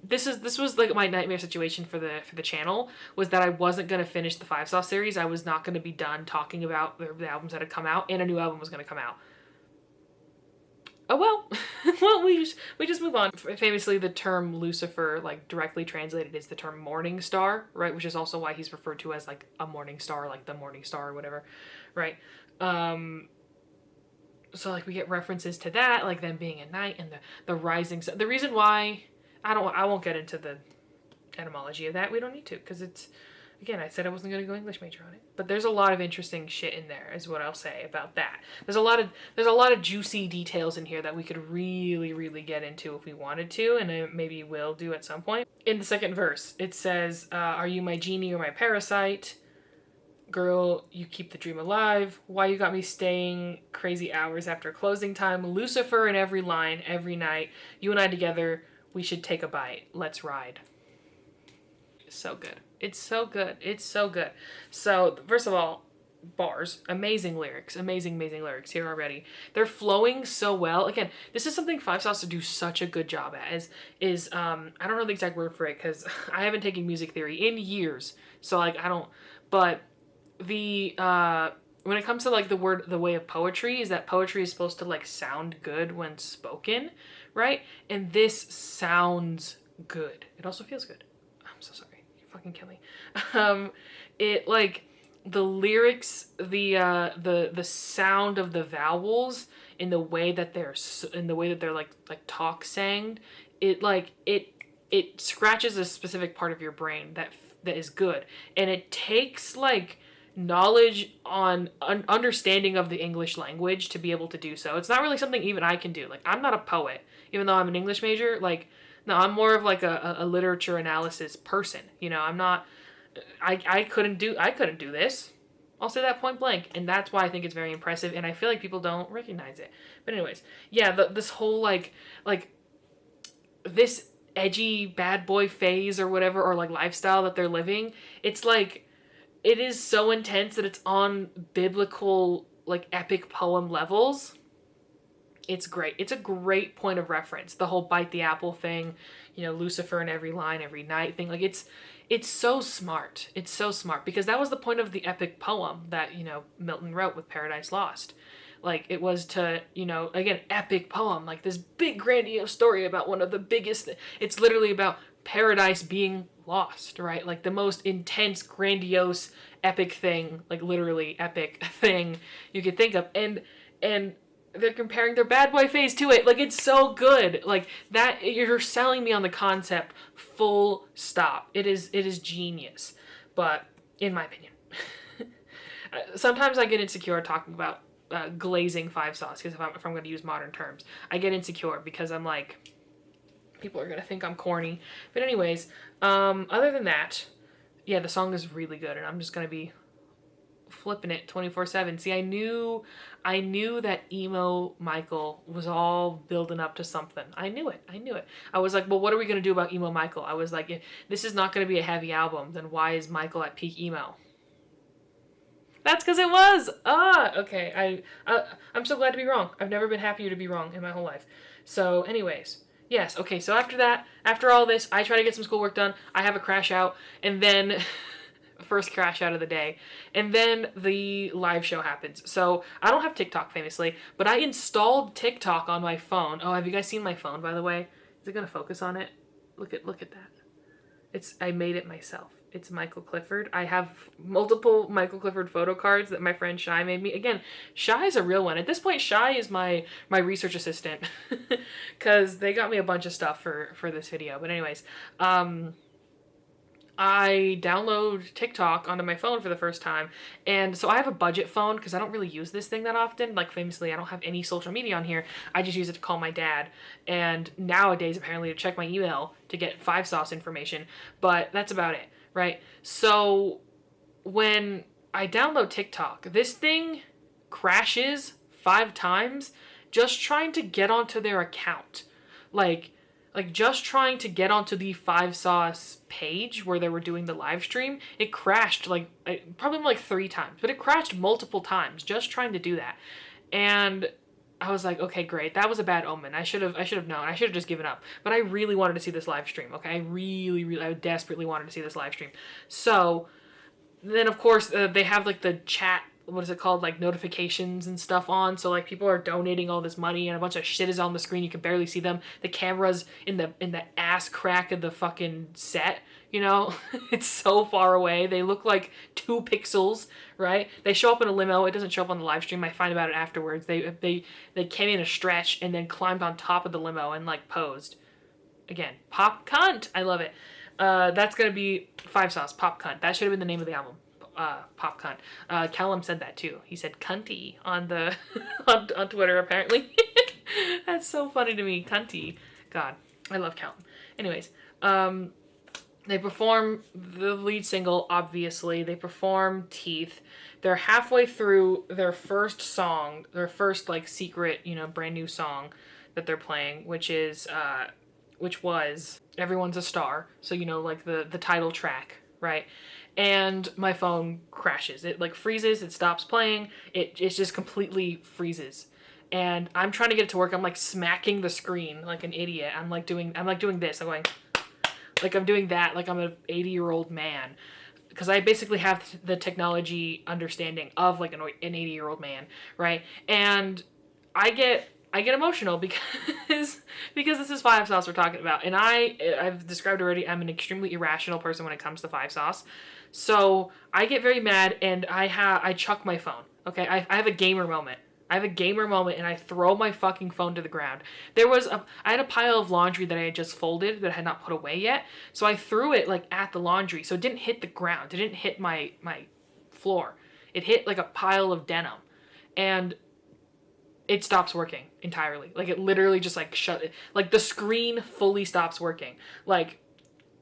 This was like my nightmare situation for the channel, was that I wasn't going to finish the 5 Sauce series. I was not going to be done talking about the albums that had come out, and a new album was going to come out. Oh well, well we just move on. Famously, the term Lucifer, like directly translated, is the term morning star, right? Which is also why he's referred to as like a morning star, like the morning star or whatever, right? So like we get references to that, like them being at night and the rising sun. The reason why I won't get into the etymology of that. We don't need to, because it's, again, I said I wasn't going to go English major on it, but there's a lot of interesting shit in there, is what I'll say about that. There's a lot of juicy details in here that we could really get into if we wanted to, and maybe will do at some point. In the second verse, it says, "Are you my genie or my parasite? Girl, you keep the dream alive. Why you got me staying crazy hours after closing time? Lucifer in every line, every night. You and I together, we should take a bite. Let's ride." So good. It's so good. It's so good. So, first of all, bars. Amazing lyrics. Amazing lyrics here already. They're flowing so well. Again, this is something Five Sauce to do such a good job at. I don't know the exact word for it, because I haven't taken music theory in years. So, like, I don't... But the... when it comes to, like, the way of poetry, is that poetry is supposed to, like, sound good when spoken, right? And this sounds good. It also feels good. I'm so sorry. Fucking kill me. It, like, the lyrics, the sound of the vowels in the way that they're like talk sang, it scratches a specific part of your brain that is good, and it takes like knowledge on understanding of the English language to be able to do so. It's not really something even I can do. Like, I'm not a poet, even though I'm an English major. Like, no, I'm more of like a literature analysis person. You know, I'm not, I couldn't do this. I'll say that point blank. And that's why I think it's very impressive. And I feel like people don't recognize it. But anyways, yeah, this whole like this edgy bad boy phase or whatever, or like lifestyle that they're living. It's like, it is so intense that it's on biblical, like epic poem levels. It's great. It's a great point of reference. The whole bite the apple thing, you know, Lucifer in every line, every night thing. Like, it's so smart. It's so smart, because that was the point of the epic poem that, you know, Milton wrote with Paradise Lost. Like, it was to, you know, again, epic poem, like this big grandiose story about one of the biggest, it's literally about paradise being lost, right? Like the most intense, grandiose, epic thing, like literally epic thing you could think of. And they're comparing their bad boy phase to it. Like, it's so good. Like, that, you're selling me on the concept full stop. It is genius. But, in my opinion. Sometimes I get insecure talking about glazing Five Sauce, because if I'm going to use modern terms. I get insecure because I'm like, people are going to think I'm corny. But anyways, other than that, yeah, the song is really good, and I'm just going to be flipping it 24/7. See, I knew that emo Michael was all building up to something. I knew it. I was like, well, what are we going to do about emo Michael? I was like, if this is not going to be a heavy album, then why is Michael at peak emo? That's because it was. Okay. I'm so glad to be wrong. I've never been happier to be wrong in my whole life. So anyways, yes. Okay. So after all this, I try to get some schoolwork done. I have a crash out, and then first crash out of the day, and then the live show happens. So I don't have TikTok, famously, but I installed TikTok on my phone. Oh, have you guys seen my phone, by the way? Is it gonna focus on it? Look at that. I made it myself. It's Michael Clifford. I have multiple Michael Clifford photo cards that my friend Shy made me. Again, Shy is a real one. At this point, Shy is my research assistant, because they got me a bunch of stuff for this video. But anyways, I download TikTok onto my phone for the first time, and so I have a budget phone because I don't really use this thing that often. Like, famously, I don't have any social media on here. I just use it to call my dad, and nowadays apparently to check my email to get Five Sauce information, but that's about it, right? So when I download TikTok, this thing crashes 5 times just trying to get onto their account. Like just trying to get onto the Five Sauce page where they were doing the live stream, it crashed probably like 3 times, but it crashed multiple times just trying to do that. And I was like, okay, great. That was a bad omen. I should have known. I should have just given up. But I really wanted to see this live stream. Okay. I desperately wanted to see this live stream. So then, of course, they have like the chat what is it called, like notifications and stuff on, so like people are donating all this money and a bunch of shit is on the screen, you can barely see them, the camera's in the ass crack of the fucking set, you know. It's so far away, they look like 2 pixels, right? They show up in a limo, it doesn't show up on the live stream, I find about it afterwards. They came in a stretch and then climbed on top of the limo and like posed. Again, pop cunt, I love it. That's gonna be 5 Sauce, pop cunt, that should have been the name of the album. Pop cunt. Callum said that too. He said cunty on the on Twitter apparently. That's so funny to me. Cunty. God, I love Callum. Anyways, they perform the lead single, obviously. They perform Teeth. They're halfway through their first song, their first like secret, you know, brand new song that they're playing, which was Everyone's a Star. So, you know, like the title track, right? And my phone crashes. It like freezes, it stops playing, it just completely freezes. And I'm trying to get it to work. I'm like smacking the screen like an idiot. I'm like doing this. I'm going like I'm doing that like I'm an 80-year-old man. Because I basically have the technology understanding of like an 80-year-old man, right? And I get emotional because this is 5 Sauce we're talking about. And I've described already, I'm an extremely irrational person when it comes to 5 Sauce. So I get very mad and I chuck my phone. Okay, I have a gamer moment. And I throw my fucking phone to the ground. I had a pile of laundry that I had just folded that I had not put away yet. So I threw it like at the laundry. So it didn't hit the ground. It didn't hit my floor. It hit like a pile of denim. And it stops working entirely. Like it literally just like shut it. Like the screen fully stops working. Like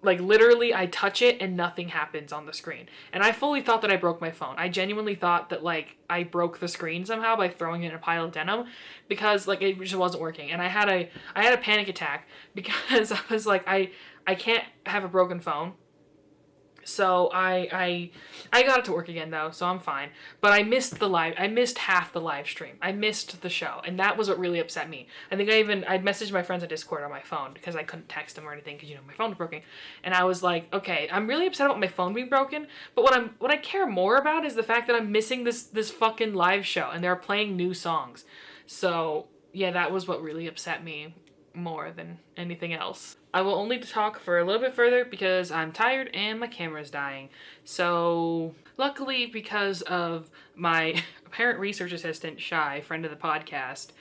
literally I touch it and nothing happens on the screen. And I fully thought that I broke my phone. I genuinely thought that like I broke the screen somehow by throwing it in a pile of denim because like it just wasn't working. And I had a panic attack because I was like I can't have a broken phone. So I got it to work again though, so I'm fine. But I missed half the live stream. I missed the show, and that was what really upset me. I think I'd messaged my friends on Discord on my phone because I couldn't text them or anything because, you know, my phone was broken. And I was like, okay, I'm really upset about my phone being broken, but what I care more about is the fact that I'm missing this fucking live show and they're playing new songs. So yeah, that was what really upset me more than anything else. I will only talk for a little bit further because I'm tired and my camera's dying. So luckily, because of my apparent research assistant, Shy, friend of the podcast,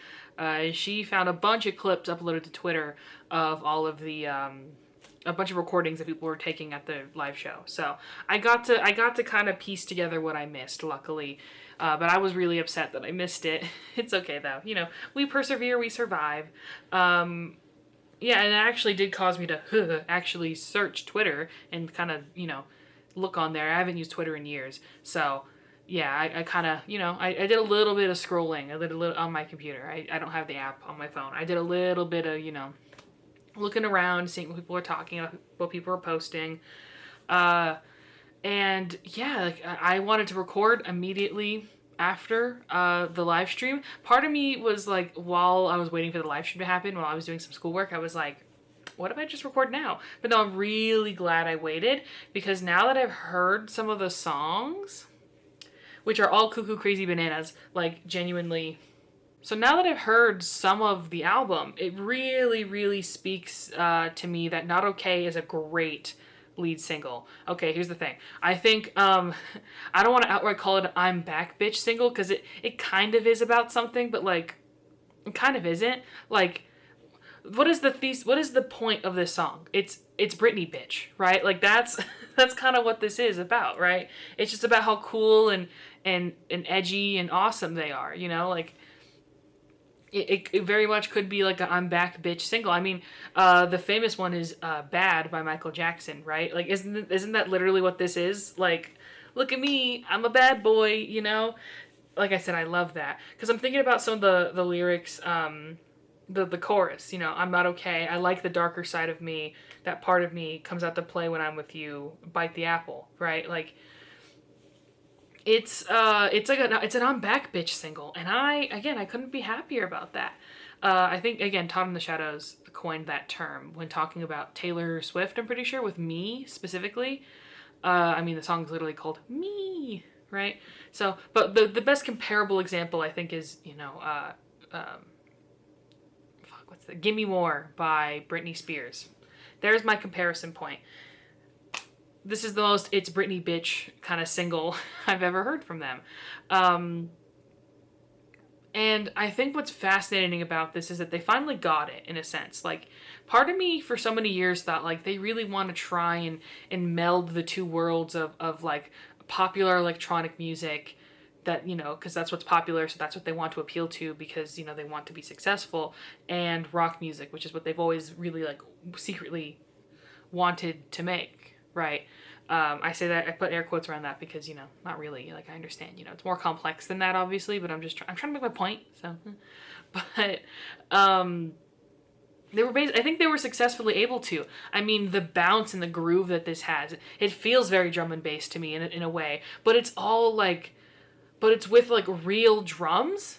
she found a bunch of clips uploaded to Twitter of all of the a bunch of recordings that people were taking at the live show. So I got to kind of piece together what I missed, luckily. But I was really upset that I missed it. It's okay though. You know, we persevere, we survive. Yeah, and it actually did cause me to actually search Twitter and kind of, you know, look on there. I haven't used Twitter in years. So yeah, I kind of, you know, I did a little bit of scrolling. I did a little on my computer. I don't have the app on my phone. I did a little bit of, you know, looking around, seeing what people were talking about, what people were posting. And yeah, like I wanted to record immediately after the live stream. Part of me was like, while I was waiting for the live stream to happen, while I was doing some schoolwork, I was like, what if I just record now? But no, I'm really glad I waited because now that I've heard some of the songs, which are all cuckoo crazy bananas, like genuinely. So now that I've heard some of the album, it really, really speaks to me that Not Okay is a great lead single. Okay, here's the thing. I think, I don't want to outright call it an I'm Back Bitch single, because it kind of is about something, but like, it kind of isn't. Like, what is the point of this song? It's Britney bitch, right? Like that's kind of what this is about, right? It's just about how cool and edgy and awesome they are, you know, like it very much could be like a I'm Back Bitch single. I mean, the famous one is Bad by Michael Jackson, right? Like isn't that literally what this is? Like, look at me, I'm a bad boy, you know? Like I said, I love that because I'm thinking about some of the lyrics, the chorus, you know, I'm not okay, I like the darker side of me, that part of me comes out to play when I'm with you, bite the apple, right? Like it's an I'm Back Bitch single, and I couldn't be happier about that. I think again Todd in the Shadows coined that term when talking about Taylor Swift, I'm pretty sure, with Me specifically. I mean the song's literally called Me, right? So, but the best comparable example I think is, what's the Gimme More by Britney Spears. There's my comparison point. This is the most It's Britney bitch kind of single I've ever heard from them. And I think what's fascinating about this is that they finally got it, in a sense. Like, part of me for so many years thought, like, they really want to try and meld the two worlds of like, popular electronic music that, because that's what's popular, so that's what they want to appeal to because, they want to be successful, and rock music, which is what they've always really, like, secretly wanted to make, right? I say that, I put air quotes around that because, not really, like, I understand, it's more complex than that, obviously, but I'm trying to make my point, so, but, I think they were successfully able to. I mean, the bounce and the groove that this has, it feels very drum and bass to me in a way, but it's all, like, but it's with, like, real drums,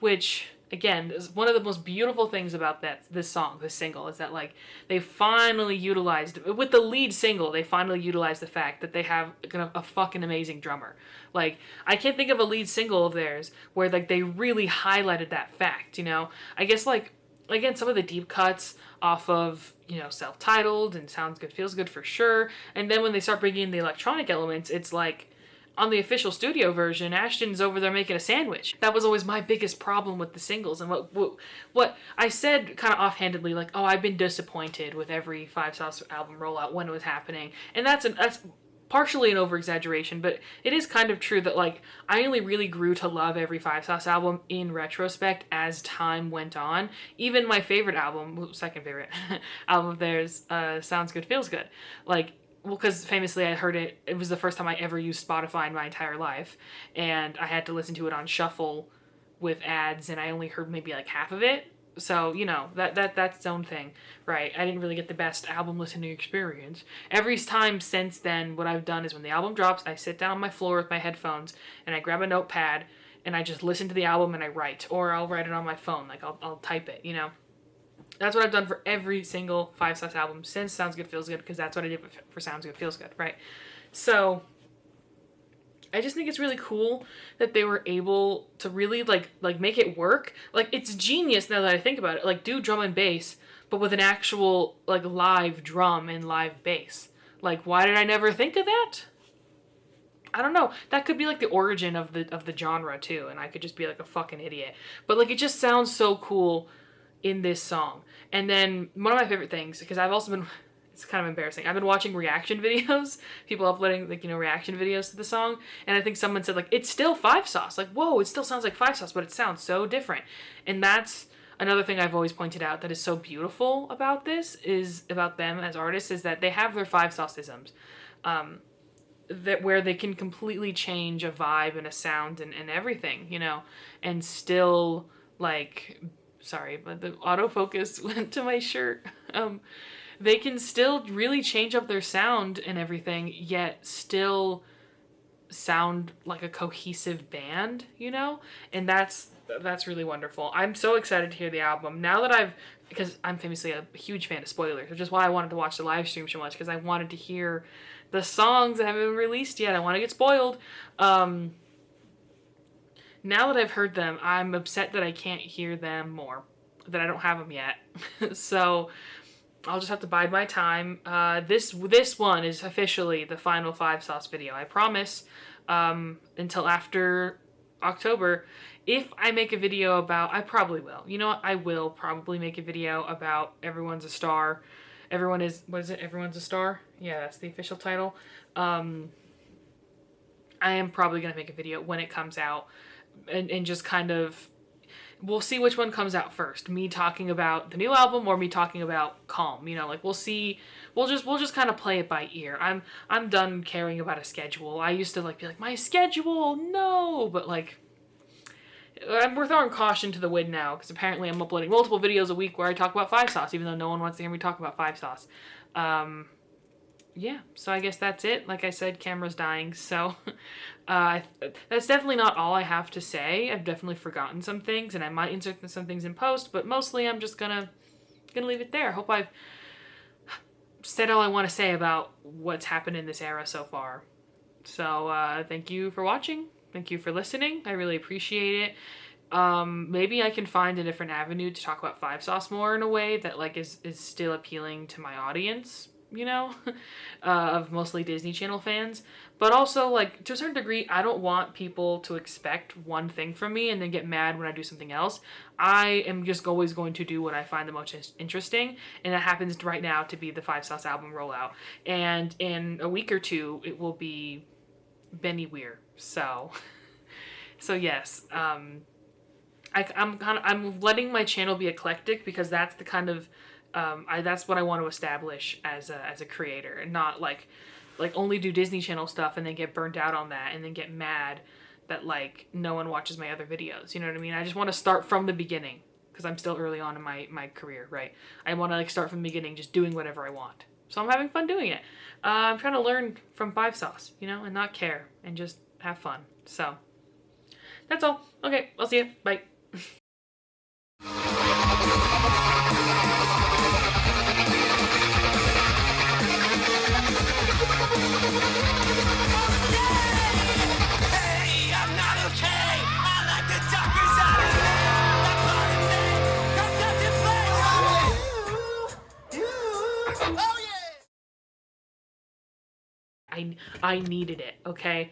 which, again, is one of the most beautiful things about this single, is that, like, they finally utilized, with the lead single, they finally utilized the fact that they have a fucking amazing drummer. Like, I can't think of a lead single of theirs where, like, they really highlighted that fact, I guess, like, again, some of the deep cuts off of, Self-Titled and Sounds Good, Feels Good for sure, and then when they start bringing in the electronic elements, it's like, on the official studio version, Ashton's over there making a sandwich. That was always my biggest problem with the singles, and what I said kind of offhandedly, like, oh, I've been disappointed with every Five Sauce album rollout when it was happening, and that's partially an over-exaggeration, but it is kind of true that, like, I only really grew to love every Five Sauce album in retrospect as time went on. Even my favorite album, second favorite album of theirs, Sounds Good, Feels Good, like, well, because famously I heard it was the first time I ever used Spotify in my entire life, and I had to listen to it on shuffle with ads, and I only heard maybe like half of it, so, that's its own thing, right? I didn't really get the best album listening experience. Every time since then, what I've done is when the album drops, I sit down on my floor with my headphones, and I grab a notepad, and I just listen to the album and I write, or I'll write it on my phone, like, I'll type it, That's what I've done for every single Five Sauce album since Sounds Good, Feels Good, because that's what I did for Sounds Good, Feels Good, right? So, I just think it's really cool that they were able to really, like make it work. Like, it's genius now that I think about it. Like, do drum and bass, but with an actual, like, live drum and live bass. Like, why did I never think of that? I don't know. That could be, like, the origin of the genre, too, and I could just be, like, a fucking idiot. But, like, it just sounds so cool in this song. And then one of my favorite things, because I've also been, it's kind of embarrassing, I've been watching reaction videos, people uploading, like, reaction videos to the song, and I think someone said, like, it's still Five Sauce. Like, whoa, it still sounds like Five Sauce, but it sounds so different. And that's another thing I've always pointed out that is so beautiful about this, is about them as artists, is that they have their Five Sauce-isms, that where they can completely change a vibe and a sound and everything, and still, like, sorry, but the autofocus went to my shirt. They can still really change up their sound and everything, yet still sound like a cohesive band, And that's really wonderful. I'm so excited to hear the album. Now that because I'm famously a huge fan of spoilers, which is why I wanted to watch the live stream so much, because I wanted to hear the songs that haven't been released yet. I want to get spoiled. Now that I've heard them, I'm upset that I can't hear them more, that I don't have them yet. So I'll just have to bide my time. This one is officially the final Five Sauce video. I promise, until after October, if I make a video about, I probably will. You know what? I will probably make a video about Everyone's a Star. Everyone's a Star? Yeah, that's the official title. I am probably going to make a video when it comes out. And just kind of, we'll see which one comes out first. Me talking about the new album or me talking about Calm. Like, we'll see. We'll just kind of play it by ear. I'm done caring about a schedule. I used to be like, my schedule, no. But, like, we're throwing caution to the wind now, because apparently I'm uploading multiple videos a week where I talk about Five Sauce, even though no one wants to hear me talk about Five Sauce. Yeah, so I guess that's it. Like I said, camera's dying, so that's definitely not all I have to say. I've definitely forgotten some things, and I might insert some things in post, but mostly I'm just gonna leave it there. I hope I've said all I want to say about what's happened in this era so far. So thank you for watching. Thank you for listening. I really appreciate it. Maybe I can find a different avenue to talk about 5-sauce more in a way that like is still appealing to my audience, you know, of mostly Disney Channel fans. But also, like, to a certain degree, I don't want people to expect one thing from me and then get mad when I do something else. I am just always going to do what I find the most interesting, and that happens right now to be the 5-sauce album rollout. And in a week or two, it will be Benny Weir. So, so yes, I'm letting my channel be eclectic because that's the kind of that's what I want to establish as a creator, and not like only do Disney Channel stuff and then get burnt out on that and then get mad that like no one watches my other videos. You know what I mean? I just want to start from the beginning because I'm still early on in my career, right? I want to like start from the beginning, just doing whatever I want. So I'm having fun doing it. I'm trying to learn from 5-sauce, you know, and not care and just have fun. So that's all. Okay, I'll see you. Bye. I needed it, okay?